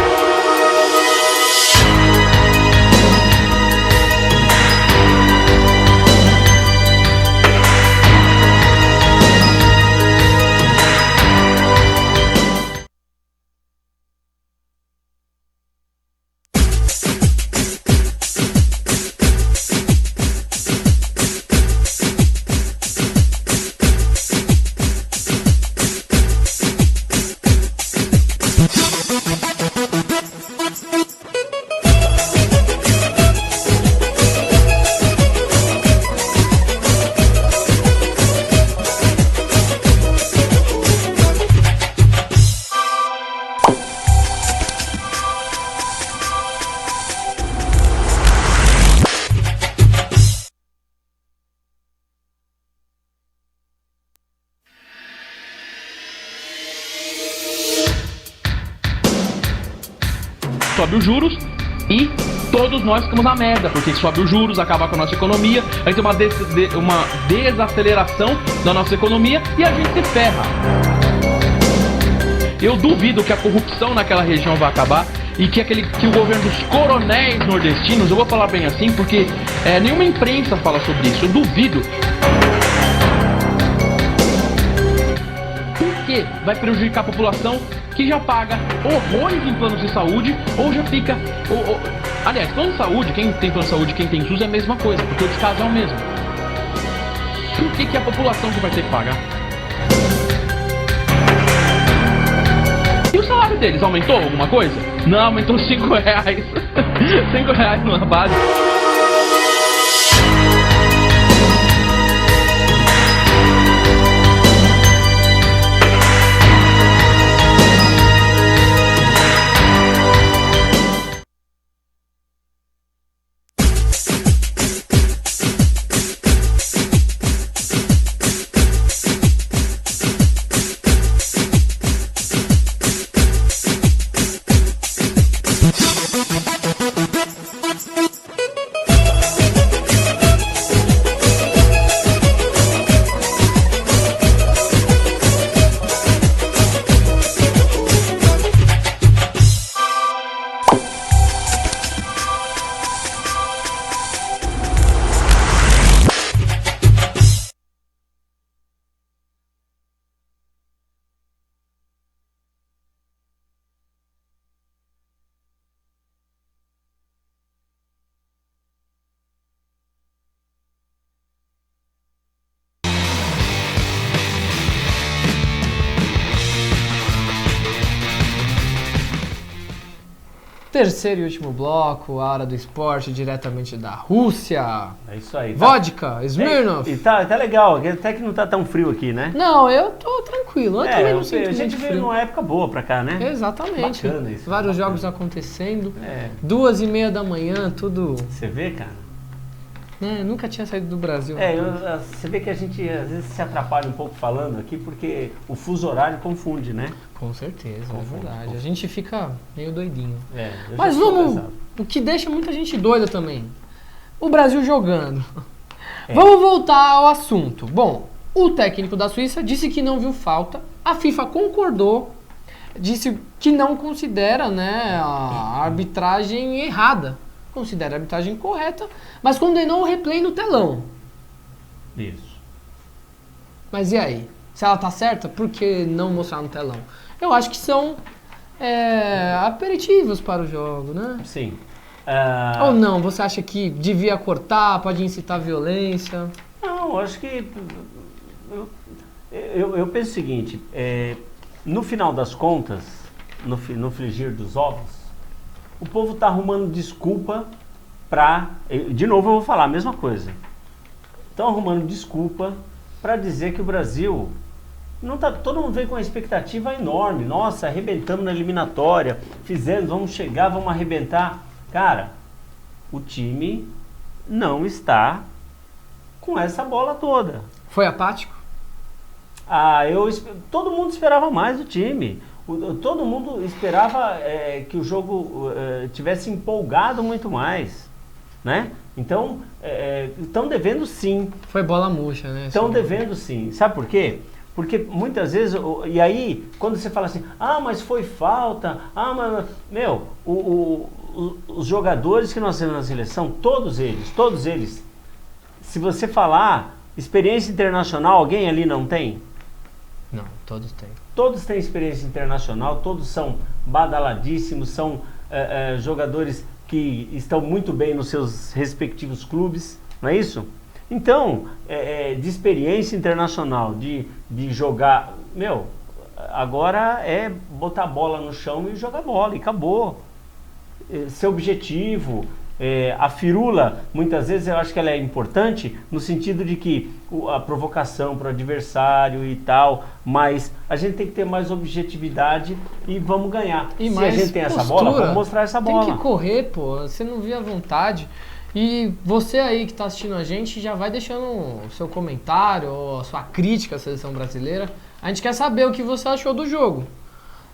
Sobe os juros e todos nós ficamos na merda, porque sobe os juros, acaba com a nossa economia, aí tem uma desaceleração da nossa economia e a gente se ferra. Eu duvido que a corrupção naquela região vai acabar e que o governo dos coronéis nordestinos, eu vou falar bem assim, porque nenhuma imprensa fala sobre isso, eu duvido. Porque vai prejudicar a população que já paga horrores em planos de saúde ou já fica... Aliás, plano de saúde, quem tem plano de saúde, quem tem SUS é a mesma coisa, porque o descaso é o mesmo. Por que é a população que vai ter que pagar? E o salário deles aumentou alguma coisa? Não, aumentou 5 reais. 5 reais na base. Terceiro e último bloco, a hora do esporte, diretamente da Rússia. É isso aí. Vodka, Smirnoff. E tá legal, até que não tá tão frio aqui, né? Não, eu tô tranquilo. Eu também não sinto a gente muito veio frio. numa época boa pra cá, né? Exatamente. Bacana isso. Vários jogos acontecendo. 2:30 da manhã, tudo... Você vê, cara? Nunca tinha saído do Brasil. Você vê que a gente às vezes se atrapalha um pouco falando aqui, porque o fuso horário confunde, né? Com certeza, é verdade. A gente fica meio doidinho. Eu Mas já sou vamos... cansado. O que deixa muita gente doida também. O Brasil jogando. Vamos voltar ao assunto. Bom, o técnico da Suíça disse que não viu falta. A FIFA concordou. Disse que não considera, né, a arbitragem errada. Considera a arbitragem correta, mas condenou o replay no telão. Isso. Mas e aí? Se ela tá certa, por que não mostrar no telão? Eu acho que são aperitivos para o jogo, né? Sim. Ou não? Você acha que devia cortar, pode incitar violência? Não, acho que... Eu penso o seguinte, no final das contas, no frigir dos ovos, o povo está arrumando desculpa para... De novo eu vou falar a mesma coisa. Estão arrumando desculpa para dizer que o Brasil... Não tá, todo mundo veio com uma expectativa enorme. Nossa, arrebentamos na eliminatória, vamos chegar, vamos arrebentar. Cara, o time não está com essa bola toda. Foi apático? Todo mundo esperava mais do time. Todo mundo esperava que o jogo tivesse empolgado muito mais, né? Então, estão devendo sim. Foi bola murcha, né? Estão devendo sim. Sabe por quê? Porque muitas vezes, e aí, quando você fala assim, mas foi falta, os jogadores que nós temos na seleção, todos eles, se você falar experiência internacional, alguém ali não tem? Não, todos têm. Todos têm experiência internacional, todos são badaladíssimos, são jogadores que estão muito bem nos seus respectivos clubes, não é isso? Então, de experiência internacional, de jogar... agora é botar a bola no chão e jogar bola, e acabou. Seu objetivo... a firula, muitas vezes eu acho que ela é importante no sentido de que a provocação para o adversário e tal, mas a gente tem que ter mais objetividade e vamos ganhar. E se mais a gente tem postura, essa bola, vamos mostrar essa bola. Tem que correr, pô, você não via vontade. E você aí que está assistindo a gente já vai deixando o seu comentário ou a sua crítica à seleção brasileira. A gente quer saber o que você achou do jogo.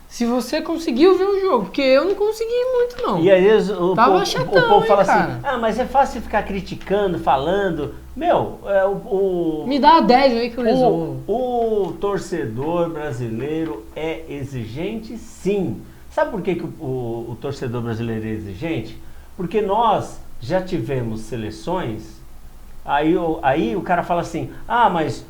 Se você conseguiu ver o jogo, porque eu não consegui muito, não. E aí o povo fala cara? assim, mas é fácil ficar criticando, falando. Me dá a 10 aí que eu resolvo. O torcedor brasileiro é exigente, sim. Sabe por que o torcedor brasileiro é exigente? Porque nós já tivemos seleções... Aí o cara fala assim, mas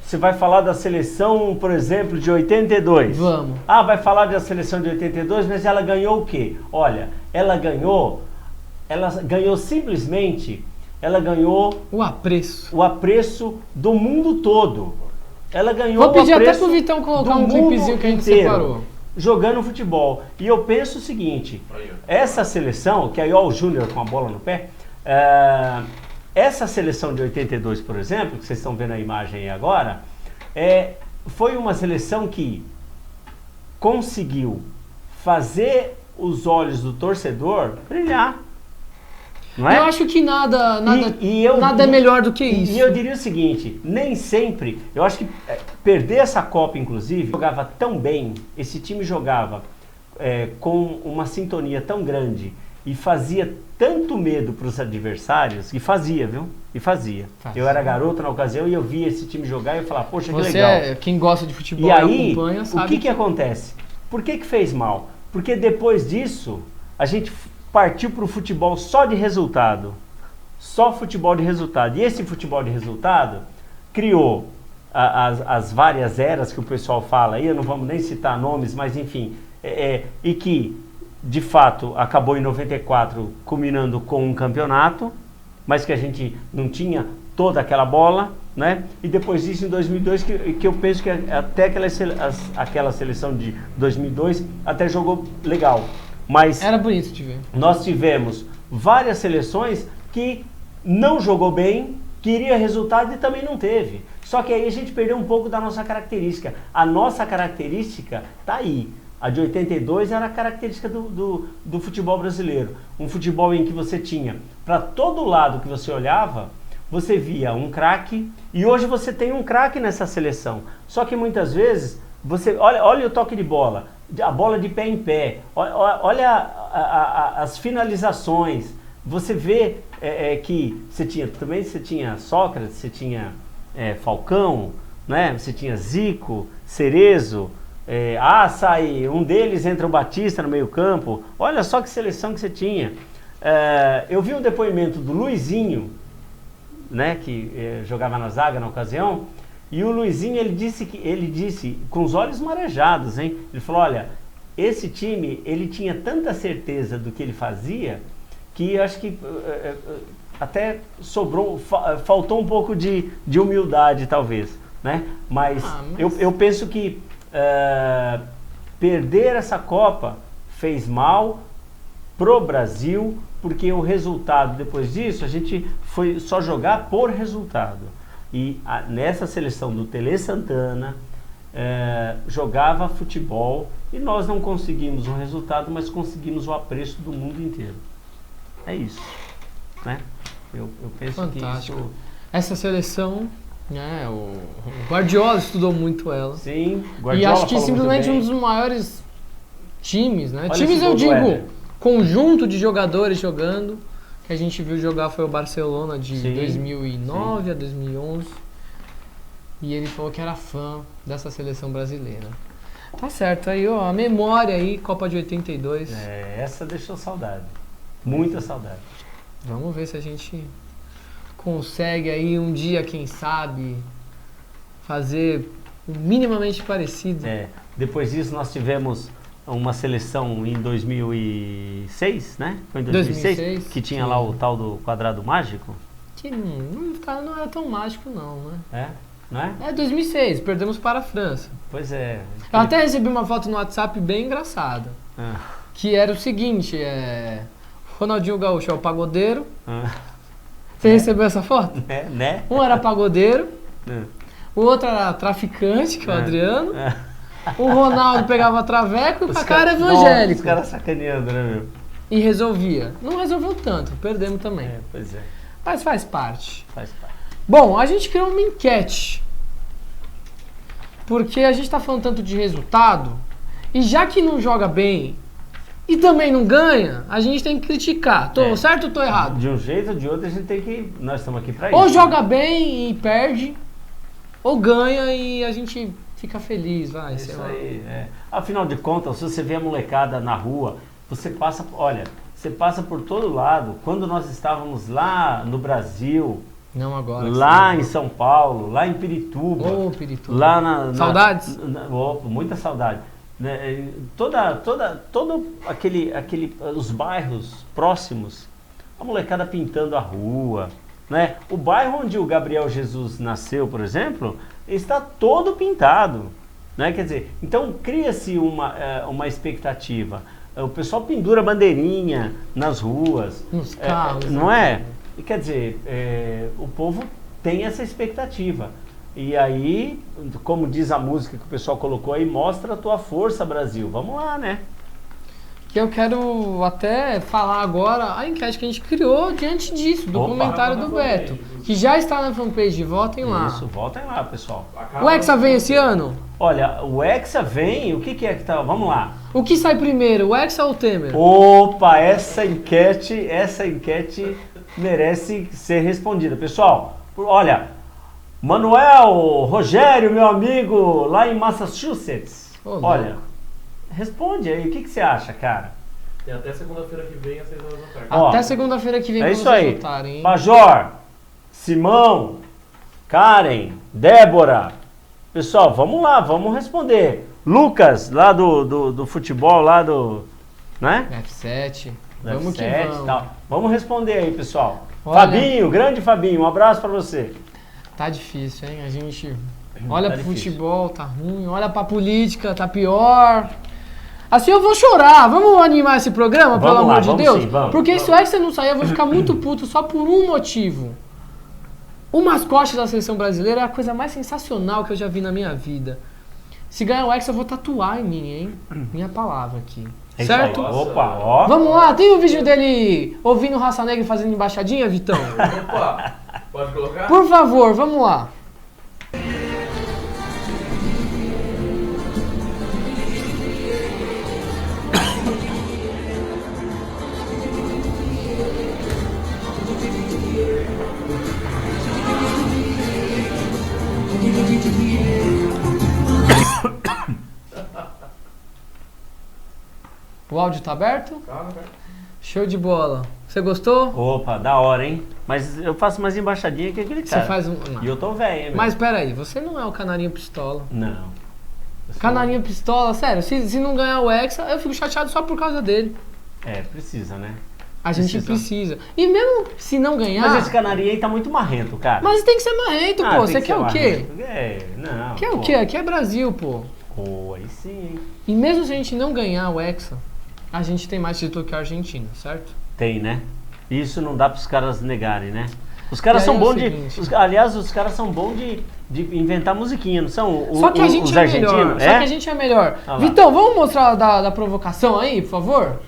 você vai falar da seleção, por exemplo, de 82. Vamos. Vai falar da seleção de 82, mas ela ganhou o quê? Olha, ela ganhou simplesmente, o apreço do mundo todo. Ela ganhou Vou pedir o apreço até pro Vitão colocar um clipezinho que a gente separou. Jogando futebol. E eu penso o seguinte, essa seleção, que aí o Júnior com a bola no pé, essa seleção de 82, por exemplo, que vocês estão vendo a imagem aí agora, foi uma seleção que conseguiu fazer os olhos do torcedor brilhar. Não é? Eu acho que nada é melhor do que isso. E eu diria o seguinte, nem sempre, eu acho que perder essa Copa, inclusive, jogava tão bem, esse time jogava com uma sintonia tão grande e fazia tanto medo para os adversários, e fazia, viu? E fazia. Eu era garoto na ocasião e eu via esse time jogar e eu falava, poxa, que legal. Quem gosta de futebol e aí, acompanha, sabe. O que acontece? Por que fez mal? Porque depois disso, a gente partiu para o futebol só de resultado. Só futebol de resultado. E esse futebol de resultado criou as várias eras que o pessoal fala aí, não vamos nem citar nomes, mas enfim, e que de fato acabou em 94 culminando com um campeonato, mas que a gente não tinha toda aquela bola, né? E depois disso em 2002 que eu penso que até aquela seleção de 2002 até jogou legal. Mas Era bonito de ver. nós tivemos várias seleções que não jogou bem, queria resultado e também não teve. Só que aí a gente perdeu um pouco da nossa característica. A nossa característica tá aí. A de 82 era a característica do futebol brasileiro. Um futebol em que você tinha, para todo lado que você olhava, você via um craque, e hoje você tem um craque nessa seleção. Só que muitas vezes, você olha o toque de bola, a bola de pé em pé, olha as finalizações. Você vê que você tinha Sócrates, você tinha Falcão, né? Você tinha Zico, Cerezo, Açaí, um deles entra o Batista no meio campo. Olha só que seleção que você tinha. Eu vi um depoimento do Luizinho, né, que jogava na zaga na ocasião, e o Luizinho ele disse com os olhos marejados, hein? Ele falou: olha, esse time ele tinha tanta certeza do que ele fazia que acho que até faltou um pouco de humildade, talvez, né? Mas eu penso que perder essa Copa fez mal pro Brasil, porque o resultado, depois disso, a gente foi só jogar por resultado. E nessa seleção do Tele Santana, jogava futebol e nós não conseguimos o resultado, mas conseguimos o apreço do mundo inteiro. É isso, né? Eu penso Fantástico. que isso... Essa seleção, né, o Guardiola estudou muito ela. Sim, Guardiola e acho que simplesmente um dos maiores times, né? Olha, times eu digo, Éder. Conjunto de jogadores jogando, que a gente viu jogar foi o Barcelona de 2009 a 2011. E ele falou que era fã dessa seleção brasileira. Tá certo, aí ó, a memória aí, Copa de 82. Essa deixou saudade, muita saudade. Vamos ver se a gente consegue aí um dia, quem sabe, fazer minimamente parecido. Depois disso nós tivemos uma seleção em 2006, né? Foi em 2006 que tinha lá o tal do quadrado mágico. Que não era tão mágico não, né? Não é? 2006, perdemos para a França. Pois é. Eu até recebi uma foto no WhatsApp bem engraçada. Que era o seguinte, Ronaldinho Gaúcho é o pagodeiro. Você recebeu essa foto? Né? Um era pagodeiro, o outro era traficante, que é o Adriano. O Ronaldo pegava traveco e o Kaká era evangélico. Os caras sacaneando, né, meu? E resolvia. Não resolveu tanto, perdemos também. Pois é. Mas faz parte. Faz parte. Bom, a gente criou uma enquete. Porque a gente tá falando tanto de resultado, e já que não joga bem e também não ganha, a gente tem que criticar. Tô certo ou tô errado? De um jeito ou de outro a gente tem que... Nós estamos aqui pra isso. Ou joga bem e perde, ou ganha e a gente fica feliz, vai. Isso aí, Afinal de contas, se você vê a molecada na rua, você passa por todo lado. Quando nós estávamos lá no Brasil... Não agora. Lá em São Paulo, lá em Pirituba. Pirituba. Lá Saudades? Muita saudade. Todo os bairros próximos, a molecada pintando a rua, né? O bairro onde o Gabriel Jesus nasceu, por exemplo, está todo pintado, né? Quer dizer, então cria-se uma expectativa. O pessoal pendura bandeirinha nas ruas, nos carros, não é? E quer dizer, o povo tem essa expectativa. E aí, como diz a música que o pessoal colocou aí, mostra a tua força, Brasil. Vamos lá, né? Que eu quero até falar agora a enquete que a gente criou diante disso, do comentário do Beto, que já está na fanpage. Votem lá. Isso, votem lá, pessoal. O Hexa vem esse ano? Olha, o Hexa vem, o que é que tá? Vamos lá. O que sai primeiro, o Hexa ou o Temer? Opa, essa enquete merece ser respondida. Pessoal, olha, Manuel, Rogério, meu amigo, lá em Massachusetts, olha, responde aí, o que você acha, cara? Tem até segunda-feira que vem, às 6 horas da tarde. Até segunda-feira que vem pra vocês isso aí. votarem, hein? Major, Simão, Karen, Débora, pessoal, vamos lá, vamos responder. Lucas, lá do futebol, lá do, né? F7, vamos F7, que vamos. Tal. Vamos responder aí, pessoal. Olha, Fabinho, grande Fabinho, um abraço pra você. Tá difícil, hein? A gente olha pro futebol, tá ruim. Olha pra política, tá pior. Assim eu vou chorar. Vamos animar esse programa, pelo Vamos lá, amor de vamos Deus? sim, vamos, Porque vamos. se o Hexa não sair, eu vou ficar muito puto só por um motivo. O mascote da seleção brasileira é a coisa mais sensacional que eu já vi na minha vida. Se ganhar o Hexa, eu vou tatuar em mim, hein? Minha palavra aqui. É isso Certo? aí. Opa, ó. Vamos lá, tem o vídeo dele ouvindo Raça Negra e fazendo embaixadinha, Vitão? Opa, pode colocar? Por favor, vamos lá. O áudio tá aberto? Tá, né? Show de bola. Você gostou? Opa, da hora, hein? Mas eu faço umas embaixadinhas que aquele Você cara. faz um... E eu tô velho, hein, meu? Mas peraí, você não é o Canarinho Pistola. Não. Eu sou- Canarinho Pistola, sério, se não ganhar o Hexa, eu fico chateado só por causa dele. É, precisa, né? A gente precisa. E mesmo se não ganhar... Mas esse canarinho aí tá muito marrento, cara. Mas tem que ser marrento, Ah, pô. tem Você que quer ser o quê? marrento. É, não. Quer o pô. quê? Aqui é Brasil, pô. Pô, aí sim, hein? E mesmo se a gente não ganhar o Hexa, a gente tem mais título que a Argentina, certo? Tem, né? Isso não dá pros caras negarem, né? Os caras E são aí é o bons de... seguinte- aliás, os caras são bons de inventar musiquinha, não são? Só que a gente os é argentinos, melhor. Só que a gente é melhor. Ah lá. Vitão, vamos mostrar da provocação aí, por favor?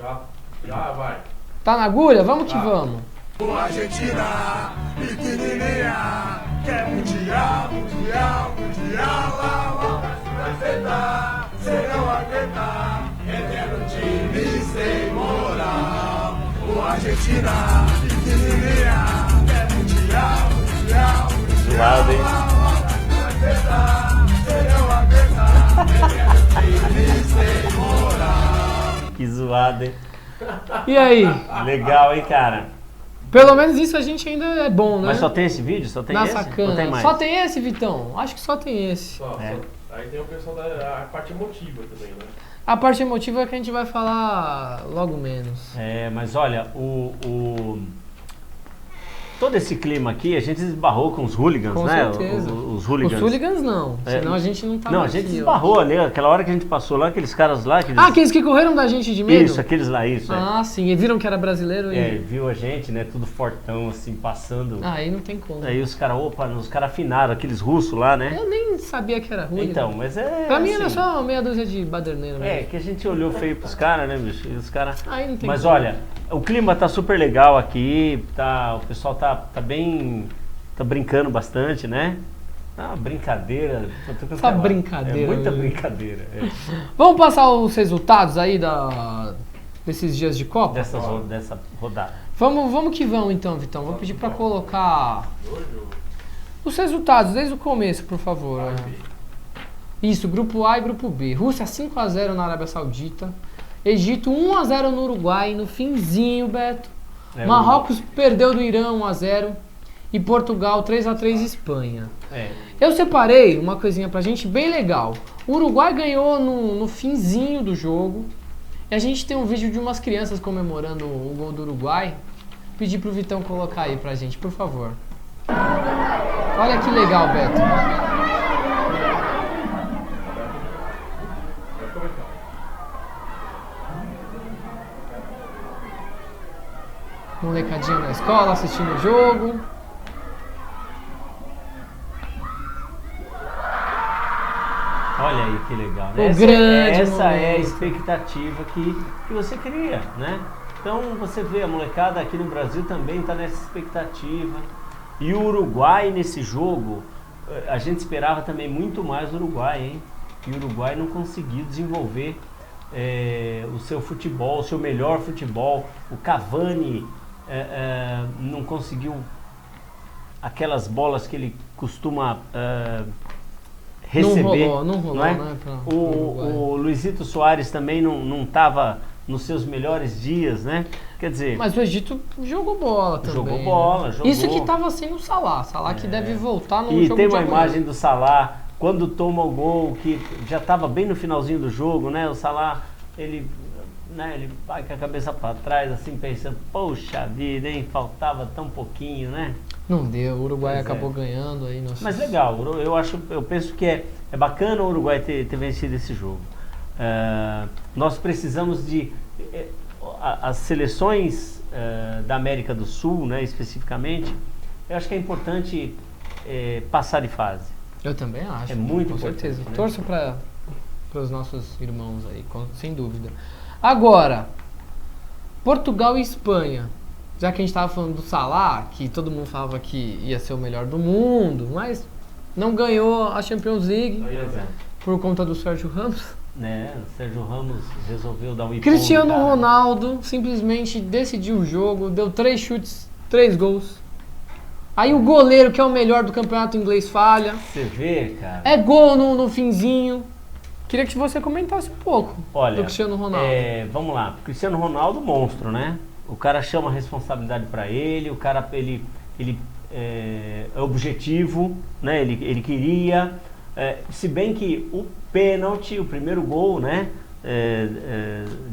Já vai. Tá na agulha? Vamos que vamos. Argentina, pequenininha, quer mundial, mundial, mundial, lá, lá, vai enfrentar, sem não aguentar, é um time sem moral. O Argentina, pequenininha, quer mundial, mundial, Zoado, hein? vai enfrentar, sem não aguentar, é um time sem moral. Que zoado, hein? E aí? Legal, hein, cara? Pelo menos isso a gente ainda é bom, né? Mas só tem esse vídeo? Só tem Na esse? sacana. Ou tem mais? Só tem esse, Vitão? Acho que só tem esse. É. Aí tem o pessoal da a parte emotiva também, né? A parte emotiva é que a gente vai falar logo menos. É, mas olha, todo esse clima aqui, a gente esbarrou com os hooligans, Com né? certeza. Os hooligans. Os hooligans não, É. senão a gente não tá Não, a gente esbarrou ali, aquela hora que a gente passou lá, aqueles caras lá. Aqueles... Ah, aqueles que correram da gente de medo? Isso, aqueles lá, isso. Ah, sim. E viram que era brasileiro e... É, viu a gente, né? Tudo fortão, assim, passando. Aí não tem como. Aí os caras afinaram, aqueles russos lá, né? Eu nem sabia que era ruim. Então, mas é. Pra mim era assim, só meia dúzia de baderneiro É, mesmo. que a gente olhou feio pros caras, né, bicho? E os caras. Aí não tem Mas como. olha, o clima tá super legal aqui, o pessoal tá bem. Tá brincando bastante, né? Ah, brincadeira. Essa brincadeira, É muita meu. brincadeira. É. Vamos passar os resultados aí desses dias de Copa? Dessa rodada. Vamos que vamos então, Vitão. Vou pedir pra colocar os resultados desde o começo, por favor. Isso, grupo A e grupo B. Rússia 5-0 na Arábia Saudita. Egito 1-0 no Uruguai, no finzinho, Beto. Marrocos perdeu do Irã 1-0. E Portugal 3-3 Espanha. É. Eu separei uma coisinha pra gente bem legal. O Uruguai ganhou no finzinho do jogo. E a gente tem um vídeo de umas crianças comemorando o gol do Uruguai. Pedir pro Vitão colocar aí pra gente, por favor. Olha que legal, Beto. Molecadinha na escola assistindo o jogo. Olha aí que legal, né? O Essa, grande essa é a momento. expectativa que você cria, né? Então você vê a molecada aqui no Brasil também está nessa expectativa. E o Uruguai nesse jogo, a gente esperava também muito mais do Uruguai, hein? E o Uruguai não conseguiu desenvolver o seu futebol, o seu melhor futebol. O Cavani não conseguiu aquelas bolas que ele costuma receber. Não rolou, não é? né? pro Uruguai. O Luizito Soares também não estava nos seus melhores dias, né? Quer dizer, Mas o Egito jogou bola também. Jogou bola, né? jogou. Isso que tava sem o Salah. Salah que deve voltar no e jogo tem de uma amanhã. imagem do Salah quando toma o gol, que já estava bem no finalzinho do jogo, né? O Salah, ele vai com a cabeça para trás, assim, pensando, poxa vida, hein? Faltava tão pouquinho, né? Não deu, o Uruguai Pois acabou ganhando aí. Nossa. Mas legal, eu penso que é bacana o Uruguai ter vencido esse jogo. Nós precisamos de... as seleções da América do Sul, né, especificamente, eu acho que é importante passar de fase. Eu também acho. É muito com importante, certeza. né? Torço para os nossos irmãos aí, sem dúvida. Agora, Portugal e Espanha. Já que a gente estava falando do Salah, que todo mundo falava que ia ser o melhor do mundo, mas não ganhou a Champions League Aí é Zé. por conta do Sérgio Ramos. Né? O Sérgio Ramos resolveu dar um empurro. Cristiano cara. Ronaldo simplesmente decidiu o jogo, deu 3 chutes, 3 gols. Aí o goleiro, que é o melhor do campeonato inglês, falha. Você vê, cara. É gol no finzinho. Queria que você comentasse um pouco Olha, do Cristiano Ronaldo. Vamos lá. Cristiano Ronaldo, monstro, né? O cara chama a responsabilidade pra ele, o cara ele é objetivo, né? Ele queria. Se bem que o pênalti, o primeiro gol, né?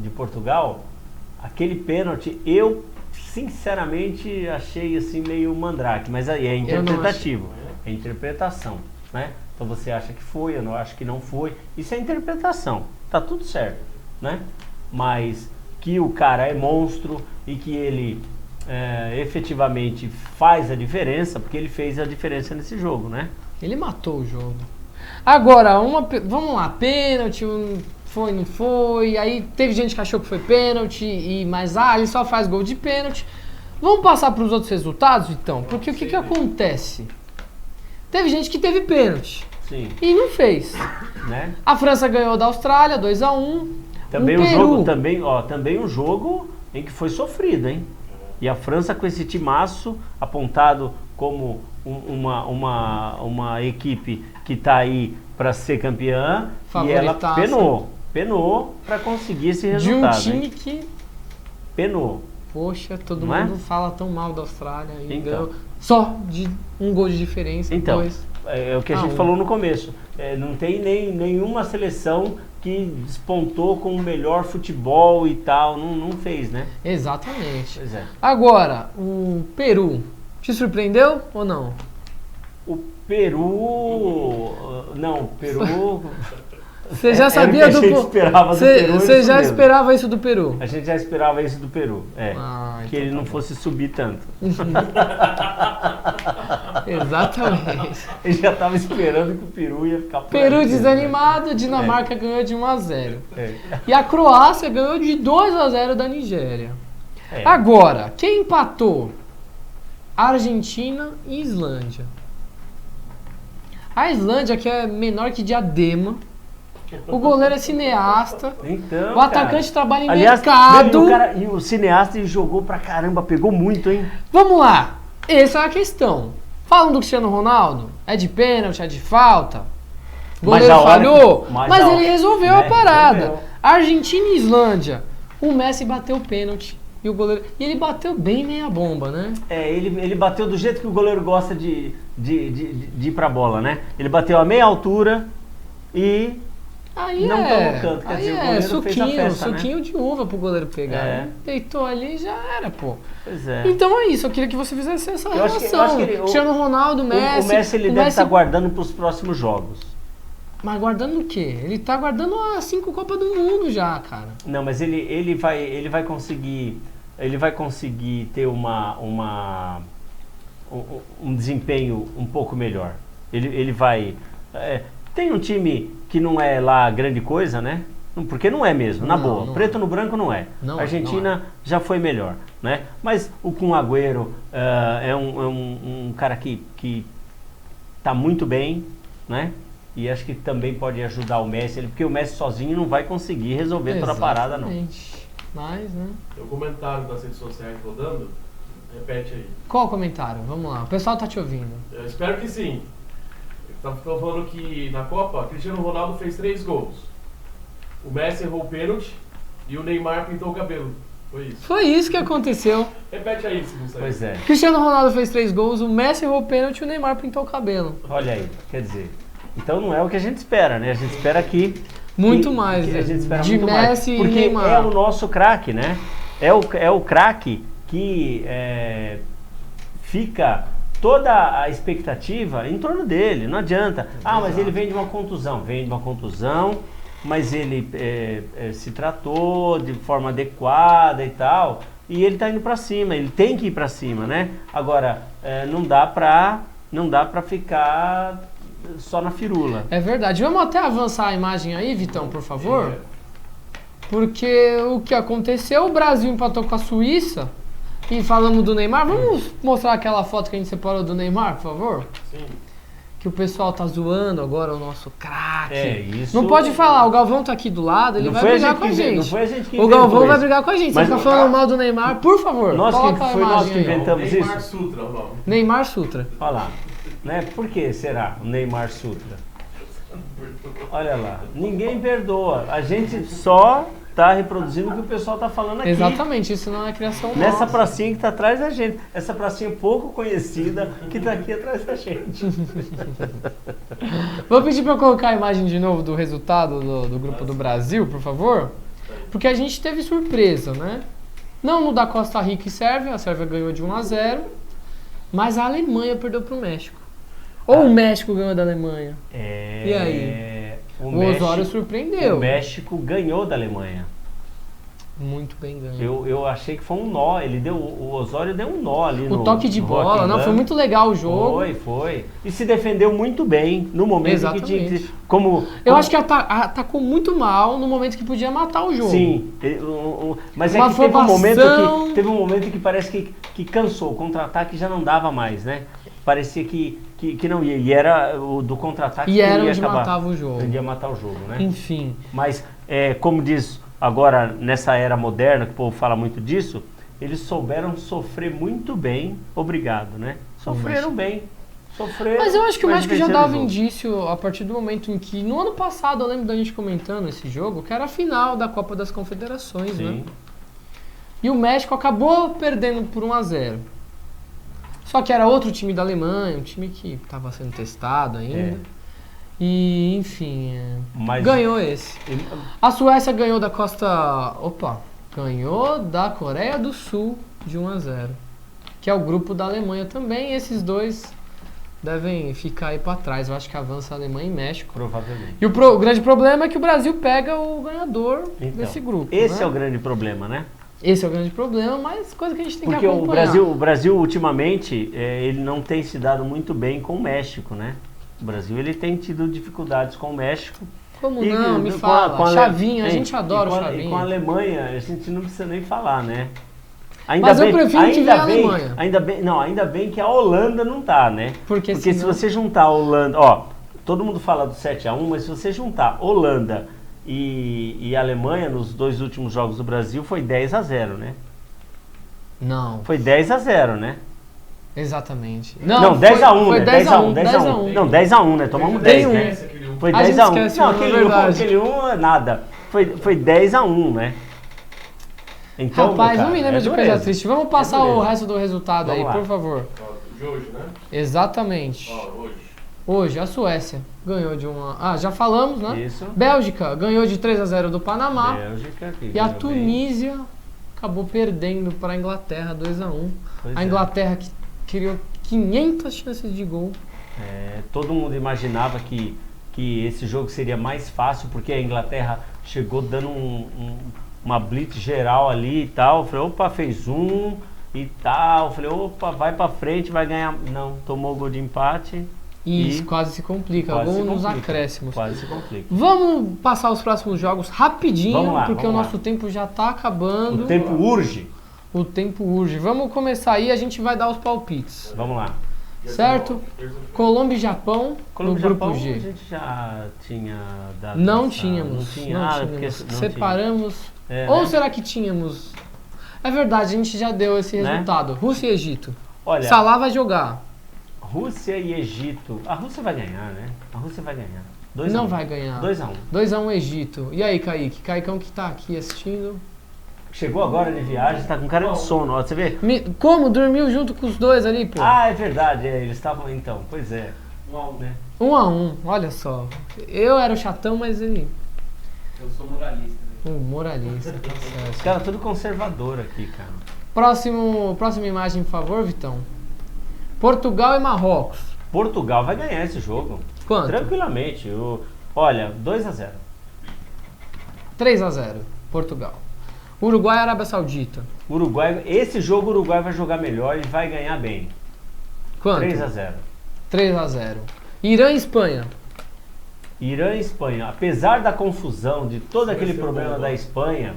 De Portugal, aquele pênalti, eu sinceramente achei assim meio mandrake, mas aí é interpretativo, é interpretação, né? Então você acha que foi, eu não acho que não foi. Isso é interpretação, tá tudo certo, né? Mas que o cara é monstro e que ele efetivamente faz a diferença, porque ele fez a diferença nesse jogo, né? Ele matou o jogo. Agora, vamos lá, pênalti, foi, não foi, aí teve gente que achou que foi pênalti, mas ele só faz gol de pênalti. Vamos passar para os outros resultados, então? Porque o que acontece? Teve gente que teve pênalti. Sim. E não fez. Né? A França ganhou da Austrália, 2-1. Também o um Peru, jogo, também um jogo em que foi sofrido, hein? E a França com esse timaço apontado como uma equipe que está aí para ser campeã, e ela penou para conseguir esse resultado. de um time hein? que, Penou. poxa, todo Não mundo fala tão mal da Austrália e Então. ganhou só de um gol de diferença. Então, 2. é o que a gente falou no começo. Não tem nenhuma seleção que despontou com o melhor futebol e tal. Não fez, né? Exatamente. Pois é. Agora, o Peru, te surpreendeu ou não? O Peru... Não, o Peru... Você já Era sabia o que a gente esperava do Peru, Você isso já mesmo. esperava isso do Peru? A gente já esperava isso do Peru. Que então ele tá não bom. fosse subir tanto. Exatamente. Ele já estava esperando que o Peru ia ficar por Peru ali, desanimado, Dinamarca ganhou de 1-0. né? E a Croácia ganhou de 2-0 da Nigéria. É. Agora, quem empatou? Argentina e Islândia. A Islândia, que é menor que Diadema. O goleiro é cineasta. Então, O atacante trabalha em aliás, mercado. e o cineasta ele jogou pra caramba, pegou muito, hein? Vamos lá. Essa é a questão. Falam do Cristiano Ronaldo. É de pênalti, é de falta. O Mas goleiro a hora falhou. que- Mas mas a ele hora- resolveu né, a parada. resolveu. Argentina e Islândia. O Messi bateu o pênalti. E o goleiro. E ele bateu bem meia bomba, né? Ele bateu do jeito que o goleiro gosta de ir pra bola, né? Ele bateu a meia altura e Aí não é, tomou canto, quer aí dizer, o é goleiro fez a festa, né? suquinho de uva pro goleiro pegar. É. Né? Deitou ali e já era, pô. Pois é. Então é isso, eu queria que você fizesse essa Eu acho relação. que ele- Cristiano Ronaldo, Messi. O Messi ele o deve Messi- estar guardando pros próximos jogos. Mas guardando o quê? Ele tá guardando as 5 Copas do Mundo já, cara. Não, mas ele vai conseguir ter um desempenho um pouco melhor. Ele vai... tem um time que não é lá grande coisa, né? Porque não é mesmo, na Não, boa. não Preto é. no branco não é. Não A é, Argentina já foi melhor, né? Mas o Kun Agüero é um cara que tá muito bem, né? E acho que também pode ajudar o Messi, porque o Messi sozinho não vai conseguir resolver toda a parada, não. Exatamente. Mas, né? Tem um comentário nas redes sociais rodando. Repete aí. Qual o comentário? Vamos lá. O pessoal tá te ouvindo. Eu espero que sim. Estão falando que na Copa, Cristiano Ronaldo fez 3 gols. O Messi errou o pênalti e o Neymar pintou o cabelo. Foi isso. Foi isso que aconteceu. Repete aí, se não sabe. Pois é. Cristiano Ronaldo fez 3 gols, o Messi errou o pênalti e o Neymar pintou o cabelo. Olha aí, quer dizer, então não é o que a gente espera, né? A gente espera que... Muito mais, a gente espera de muito Messi mais. e Porque Neymar. é o nosso craque, né? É o craque que fica toda a expectativa em torno dele, não adianta. Mas ele vem de uma contusão. Vem de uma contusão, mas ele se tratou de forma adequada e tal, e ele está indo para cima, ele tem que ir para cima, né? Agora, não dá para ficar só na firula. É verdade. Vamos até avançar a imagem aí, Vitão, por favor? Porque o que aconteceu, o Brasil empatou com a Suíça, e falamos do Neymar. Vamos mostrar aquela foto que a gente separou do Neymar, por favor? Sim. Que o pessoal tá zoando agora o nosso craque. Isso. Não pode falar, o Galvão tá aqui do lado, ele Não vai foi a brigar gente com a que gente. não foi a gente que O Galvão inventou vai isso. brigar com a gente. Mas Você tá falando mal do Neymar, por favor, Nós que- coloca a foi nós imagem que aí, ó. inventamos. Neymar isso? Sutra, o nome. Neymar Sutra. Olha lá, né? Por que será o Neymar Sutra? Olha lá, ninguém perdoa. A gente só tá reproduzindo o que o pessoal tá falando aqui. Exatamente, isso não é criação Nessa nossa. pracinha que tá atrás da gente. Essa pracinha pouco conhecida que tá aqui atrás da gente. Vou pedir pra colocar a imagem de novo do resultado do grupo do Brasil, por favor. Porque a gente teve surpresa, né? Não no da Costa Rica e Sérvia, a Sérvia ganhou de 1-0, mas a Alemanha perdeu pro México. Ou o México ganhou da Alemanha. E aí? O Osório surpreendeu. O México ganhou da Alemanha. Muito bem ganho. Eu achei que foi um nó. O Osório deu um nó ali O toque de no bola, Rock não, Band. foi muito legal o jogo. Foi. E se defendeu muito bem no momento que tinha que... Eu acho que atacou muito mal no momento que podia matar o jogo. Sim, mas é Uma que teve afobação. um momento que parece que cansou, o contra-ataque já não dava mais, né? Parecia que não ia, e era o do contra-ataque E que era ia onde acabar. matava o jogo. Ia matar o jogo, né? Enfim. Mas, como diz agora, nessa era moderna, que o povo fala muito disso, eles souberam sofrer muito bem, obrigado, né? Sofreram bem. Sofreram. Mas eu acho que o mas México já venceram o dava jogo. indício a partir do momento em que, no ano passado, eu lembro da gente comentando esse jogo, que era a final da Copa das Confederações, né? Sim. E o México acabou perdendo por 1-0. Só que era outro time da Alemanha, um time que estava sendo testado ainda. E, enfim, Mas- ganhou esse. A Suécia ganhou da ganhou da Coreia do Sul de 1-0. Que é o grupo da Alemanha também. Esses dois devem ficar aí para trás. Eu acho que avança a Alemanha e México. Provavelmente. E o grande problema é que o Brasil pega o ganhador Então, desse grupo. esse né? é o grande problema, né? Esse é o grande problema, mas coisa que a gente tem Porque que acompanhar. o Brasil ultimamente, ele não tem se dado muito bem com o México, né? O Brasil ele tem tido dificuldades com o México. Como E não? Me com fala. a Ale- Chavinha, a gente e adora o com a- Chavinha. E com a Alemanha, a gente não precisa nem falar, né? Mas eu prefiro que venha a Alemanha. Ainda bem que a Holanda não tá, né? Porque se senão- você juntar a Holanda, ó, todo mundo fala do 7-1, mas se você juntar Holanda e a Alemanha nos dois últimos jogos do Brasil, foi 10-0, né? Não, Foi 10-0, né? exatamente. Não, 10-1, foi né? 10-1, 10-1. Não, 10-1, né? Tomamos 10, né? Esquece aquele um. Foi A gente 10-1. esquece Não, um, é verdade. aquele 1 é nada. Foi 10-1, né? Então, Rapaz, meu cara, não me lembro é de coisa dureza. triste. Vamos passar o dureza. resto do resultado Vamos aí, lá. por favor. Ó, de hoje, né? Exatamente. Ó, hoje. Hoje, a Suécia ganhou de uma... Ah, já falamos, né? Isso. Bélgica ganhou de 3-0 do Panamá. Bélgica, que E a ganhou bem. Tunísia acabou perdendo para a Inglaterra 2-1. Pois A é. Inglaterra que criou 500 chances de gol. Todo mundo imaginava que esse jogo seria mais fácil, porque a Inglaterra chegou dando uma blitz geral ali e tal. Eu falei, opa, fez um e tal. Eu falei, opa, vai pra frente, vai ganhar. Não, tomou o gol de empate. E quase se complica. Quase Gol se nos complica. acréscimos. Quase se complica. Vamos passar os próximos jogos rapidinho, Vamos lá, porque vamos o lá. nosso tempo já tá acabando. O tempo urge. O tempo urge. Vamos começar aí, a gente vai dar os palpites. Vamos lá. Certo? Colômbia e Japão Colômbia e no grupo Japão, G. a gente já tinha dado Não essa- tínhamos. Não tinha. Não Ah, tínhamos. porque não tinha. Separamos. É, Ou né? será que tínhamos? É verdade, a gente já deu esse Né? resultado. Rússia e Egito. Olha, Salah vai jogar. Rússia e Egito. A Rússia vai ganhar, né? A Rússia vai ganhar. 2-1. Não vai ganhar. 2-1. 2-1 Egito. E aí, Kaique? Caicão que tá aqui assistindo. Chegou agora de viagem, tá com cara de sono, ó, você vê? Como? Dormiu junto com os dois ali, pô? Ah, é verdade, eles estavam então, pois é. Né? 1-1, olha só. Eu era o chatão, mas ele... Eu sou moralista, né? Moralista, tá Os certo. caras tudo conservador aqui, cara. Próxima imagem, por favor, Vitão. Portugal e Marrocos. Portugal vai ganhar esse jogo. Quanto? Tranquilamente. Olha, 2-0. 3-0, Portugal. Uruguai e Arábia Saudita. Uruguai, esse jogo o Uruguai vai jogar melhor e vai ganhar bem. Quanto? 3-0. 3-0. Irã e Espanha. Irã e Espanha, apesar da confusão, de todo aquele problema da Espanha,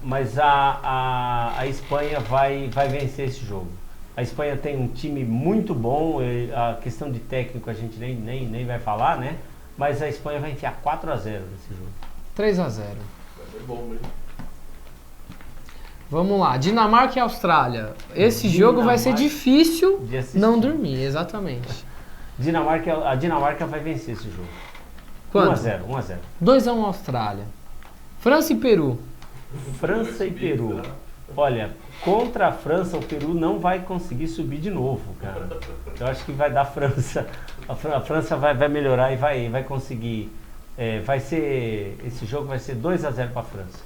mas a Espanha vai vencer esse jogo. A Espanha tem um time muito bom, a questão de técnico a gente nem vai falar, né? Mas a Espanha vai enfiar 4-0 nesse jogo. 3-0. Vai ser bom, hein? Vamos lá, Dinamarca e Austrália. Esse jogo vai ser difícil de assistir. não dormir, exatamente. A Dinamarca vai vencer esse jogo. Quanto? 1-0. 2-1 Austrália. França e Peru. França e Peru. Olha, contra a França, o Peru não vai conseguir subir de novo, cara. Eu acho que vai dar França. A França vai melhorar e vai conseguir. Esse jogo vai ser 2-0 para a França.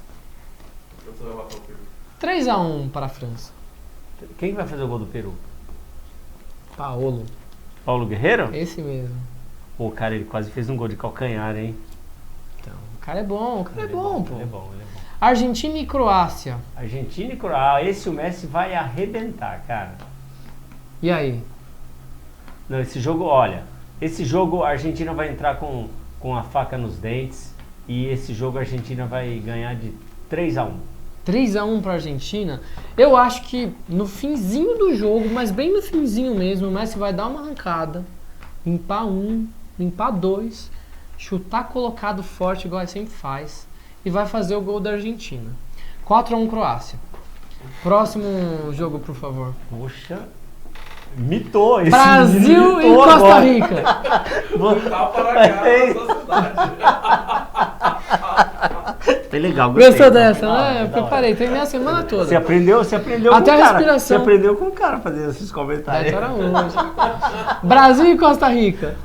A França vai matar o Peru. 3-1 para a França. Quem vai fazer o gol do Peru? Paulo. Paulo Guerreiro? Esse mesmo. Pô, cara, ele quase fez um gol de calcanhar, hein? Então, o cara é bom, pô. Ele é bom. Argentina e Croácia. Argentina e Croácia. Esse o Messi vai arrebentar, cara. E aí? Não, esse jogo a Argentina vai entrar com a faca nos dentes e esse jogo a Argentina vai ganhar de 3-1. 3-1 para a Argentina. Eu acho que no finzinho do jogo, mas bem no finzinho mesmo, o Messi vai dar uma arrancada, limpar 1, limpar 2, chutar colocado forte igual ele sempre faz e vai fazer o gol da Argentina. 4-1 Croácia. Próximo jogo, por favor. Poxa, mitou esse Brasil e mitou Costa agora. Rica. Tapa na cara da sociedade. Foi legal, gostei. Gostou dessa, Não, né? é Eu da hora. preparei, treinei a semana toda. Você aprendeu Até com a o cara. respiração. Você aprendeu com o cara fazer esses comentários. Beto Araújo. Brasil e Costa Rica.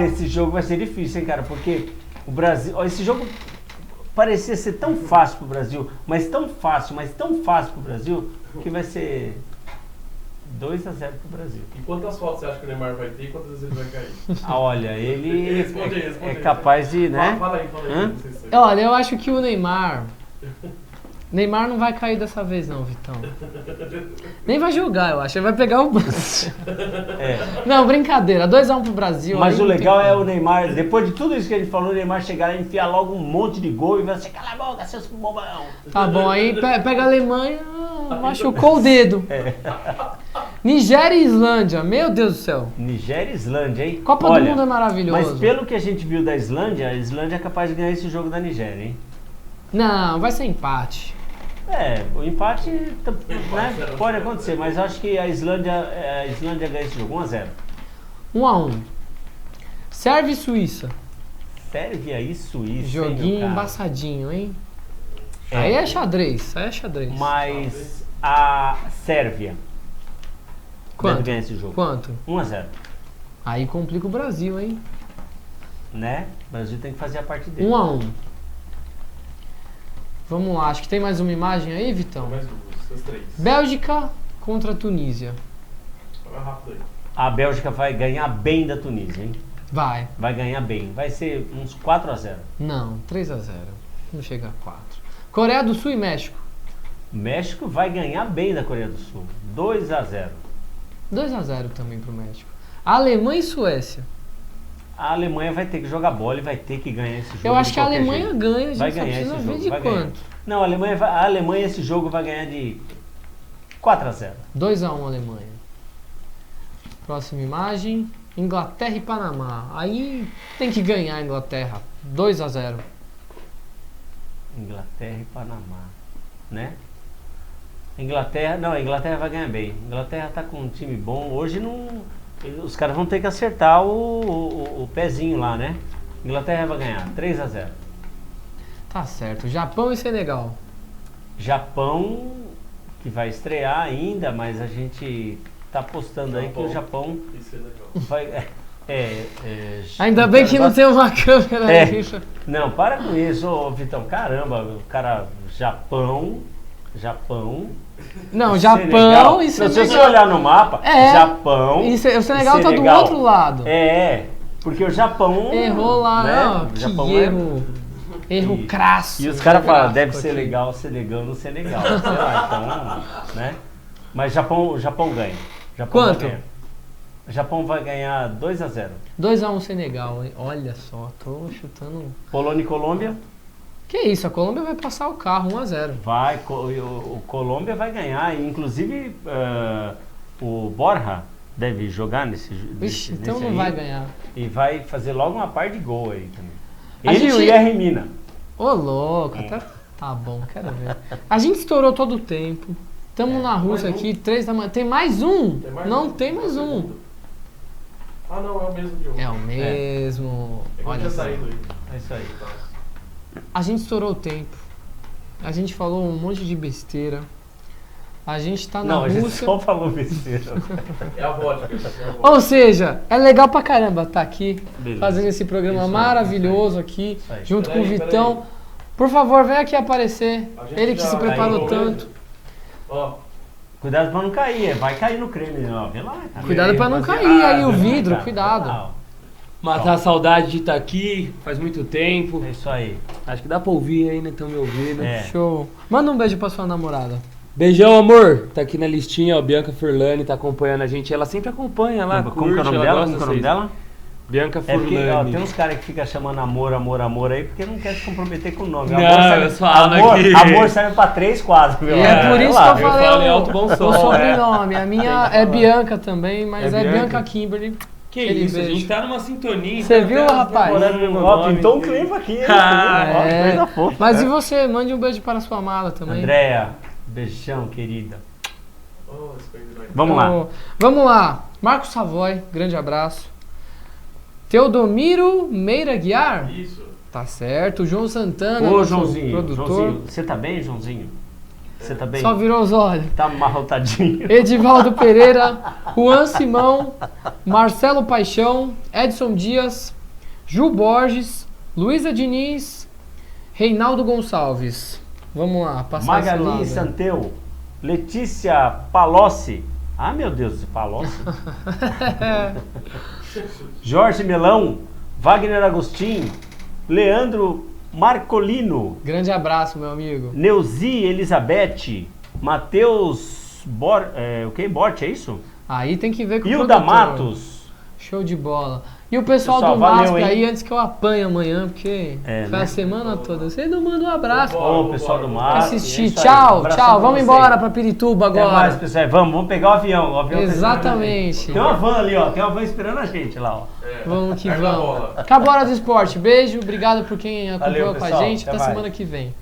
Esse jogo vai ser difícil, hein, cara? Porque o Brasil... Esse jogo parecia ser tão fácil pro Brasil, mas tão fácil pro Brasil, que vai ser 2-0 pro Brasil. E quantas faltas você acha que o Neymar vai ter e quantas vezes ele vai cair? Olha, ele Responde. é capaz de, né? Fala aí. Hã? Não sei se você- Olha, eu acho que o Neymar não vai cair dessa vez não, Vitão. Nem vai jogar, eu acho. Ele vai pegar o banco. Não, brincadeira. 2-1 pro Brasil. Mas aí o não legal tem é como. o Neymar, depois de tudo isso que ele falou, o Neymar chegar lá e enfiar logo um monte de gol e vai assim, cala a boca, seus bobão. Tá bom, aí pega a Alemanha, machucou o dedo. Nigéria e Islândia, meu Deus do céu. Nigéria e Islândia, hein? Copa do Mundo é maravilhoso. Mas pelo que a gente viu da Islândia, a Islândia é capaz de ganhar esse jogo da Nigéria, hein? Não, vai ser empate. O empate né, pode acontecer, mas eu acho que a Islândia ganha esse jogo, 1-0. 1-1. Sérvia e Suíça. Sérvia e Suíça, hein, Joguinho meu cara? embaçadinho, hein? Aí é xadrez, Mas a Sérvia deve Quanto? ganhar esse jogo. Quanto? 1-0, Aí complica o Brasil, hein? né? O Brasil tem que fazer a parte dele. 1-1. Vamos lá, acho que tem mais uma imagem aí, Vitão. Mais duas, 3. Bélgica contra Tunísia. Vai rápido aí. A Bélgica vai ganhar bem da Tunísia, hein? Vai. Vai ganhar bem. Vai ser uns 4-0. Não, 3-0. Não chega a 4. Coreia do Sul e México. O México vai ganhar bem da Coreia do Sul. 2-0. 2-0 também pro México. Alemanha e Suécia. A Alemanha vai ter que jogar bola e vai ter que ganhar esse jogo. Eu acho de que a qualquer Alemanha jeito. ganha, a gente Vai só ganhar precisa esse ver jogo. de vai ganhar. quanto. Não, a Alemanha esse jogo vai ganhar de 4-0. 2-1 Alemanha. Próxima imagem. Inglaterra e Panamá. Aí tem que ganhar a Inglaterra. 2-0. Inglaterra e Panamá, né? A Inglaterra vai ganhar bem. A Inglaterra tá com um time bom. Hoje não... Os caras vão ter que acertar o pezinho lá, né? A Inglaterra vai ganhar 3-0. Tá certo. Japão e Senegal. Japão, que vai estrear ainda, mas a gente tá apostando aí que o Japão Isso é legal. vai... Ainda bem que não tem uma câmera É. aí. Não, para com isso, ô Vitão. Caramba, o cara... Japão... Não, Senegal. Japão e Não, se você Senegal. olhar no mapa, É. Japão E o Senegal e tá do Senegal. outro lado. Porque o Japão... Errou lá, né? ó. O Japão Que erro. Erro crasso. E os caras falam, geográfico deve ser aqui. legal, ser legal, não ser legal. Sei lá, então, né? Mas Japão ganha. Japão Quanto? vai ganhar. O Japão vai ganhar 2-0. 2x1 Senegal, hein? Olha só, tô chutando. Polônia e Colômbia Que isso, a Colômbia vai passar o carro 1x0. vai, o Colômbia vai ganhar. E, inclusive, o Borja deve jogar nesse Vixe, então nesse não aí, vai ganhar. E vai fazer logo uma par de gol aí também. A Ele e o gente- Yerry Mina. Ô, louco, até... Tá bom, quero ver. A gente estourou todo o tempo. Tamo na Rússia mais um. aqui, 3 da manhã. Tem mais um? Tem mais Não, um? tem mais um. Segundo. Ah, não, é o mesmo de hoje. É o mesmo. É que eu Olha tinha só. saído aí. É isso aí. A gente estourou o tempo. A gente falou um monte de besteira. A gente tá na Não, a gente Rússia. só falou besteira. É a vodka. É a vodka. Ou seja, é legal pra caramba estar aqui, Beleza. fazendo esse programa Isso aí, maravilhoso aqui, Isso aí. junto com o Peraí, Vitão. peraí. Por favor, vem aqui aparecer. A gente Ele que já se preparou caiu tanto. Ó, Cuidado pra não cair, vai cair no creme, ó. Vê lá, cara. Cuidado pra não rapaziada. cair aí o Ah, vidro, Cara, cuidado. ó. Matar a saudade de estar aqui, faz muito tempo. É isso aí. Acho que dá pra ouvir aí, né? Estão me ouvindo. É. Show. Manda um beijo pra sua namorada. Beijão, amor. Tá aqui na listinha, ó. Bianca Furlani tá acompanhando a gente. Ela sempre acompanha lá. Como que é o nome ela dela? gosta Como que é o nome vocês. dela? Bianca É porque, ó, Furlani. tem uns caras que ficam chamando amor aí, porque não quer se comprometer com o nome. Não, serve, eu falo amor, aqui. amor serve pra 3 quadros, meu. E é por isso que eu eu falei falo em o, alto bom som, o sobrenome. A minha é Bianca também, mas É é Bianca Bianca? Kimberly. Que Aquele isso, a beijo. gente tá numa sintonia. Você tá viu, até rapaz? namorando meu Ó, nome. pintou um clima aqui. Ah, ó, é. coisa fofa. Mas e você? Mande um beijo para sua amada também. Andréia, beijão, querida. ó, esse pendrive. Vamos lá. Então, vamos lá. Marcos Savoy, grande abraço. Teodomiro Meira Guiar. Isso. Tá certo. João Santana, Ô, nosso Joãozinho, produtor. Joãozinho, você tá bem, Joãozinho? Você tá bem? Só virou os olhos. Tá amarrotadinho. Edivaldo Pereira, Juan Simão, Marcelo Paixão, Edson Dias, Ju Borges, Luísa Diniz, Reinaldo Gonçalves. Vamos lá, passar esse Magali lado. Santeu, Letícia Palocci. Ah, meu Deus, Palocci. Jorge Melão, Wagner Agostinho, Leandro Marcolino, Grande abraço, meu amigo. Neuzi Elizabeth, Matheus Bort, é isso? Aí tem que ver com o Hilda produtor. Matos. Show de bola. E o pessoal, Pessoal, do valeu, MASP hein? aí, antes que eu apanhe amanhã, porque É, foi né? a semana toda. Vocês não mandam um abraço pra Ô, pessoal do mar. assistir. Tchau, tchau. Vamos embora pra Pirituba Até mais, agora. pessoal. Vamos pegar o avião. O avião tá Exatamente. esperando a gente. Tem uma van ali, ó. Tem uma van esperando a gente lá, ó. É. Vamos que Perna vamos. bola. Acabou a hora do esporte. Beijo, obrigado por quem acompanhou Valeu, com a pessoal. gente. Até Até mais. semana que vem.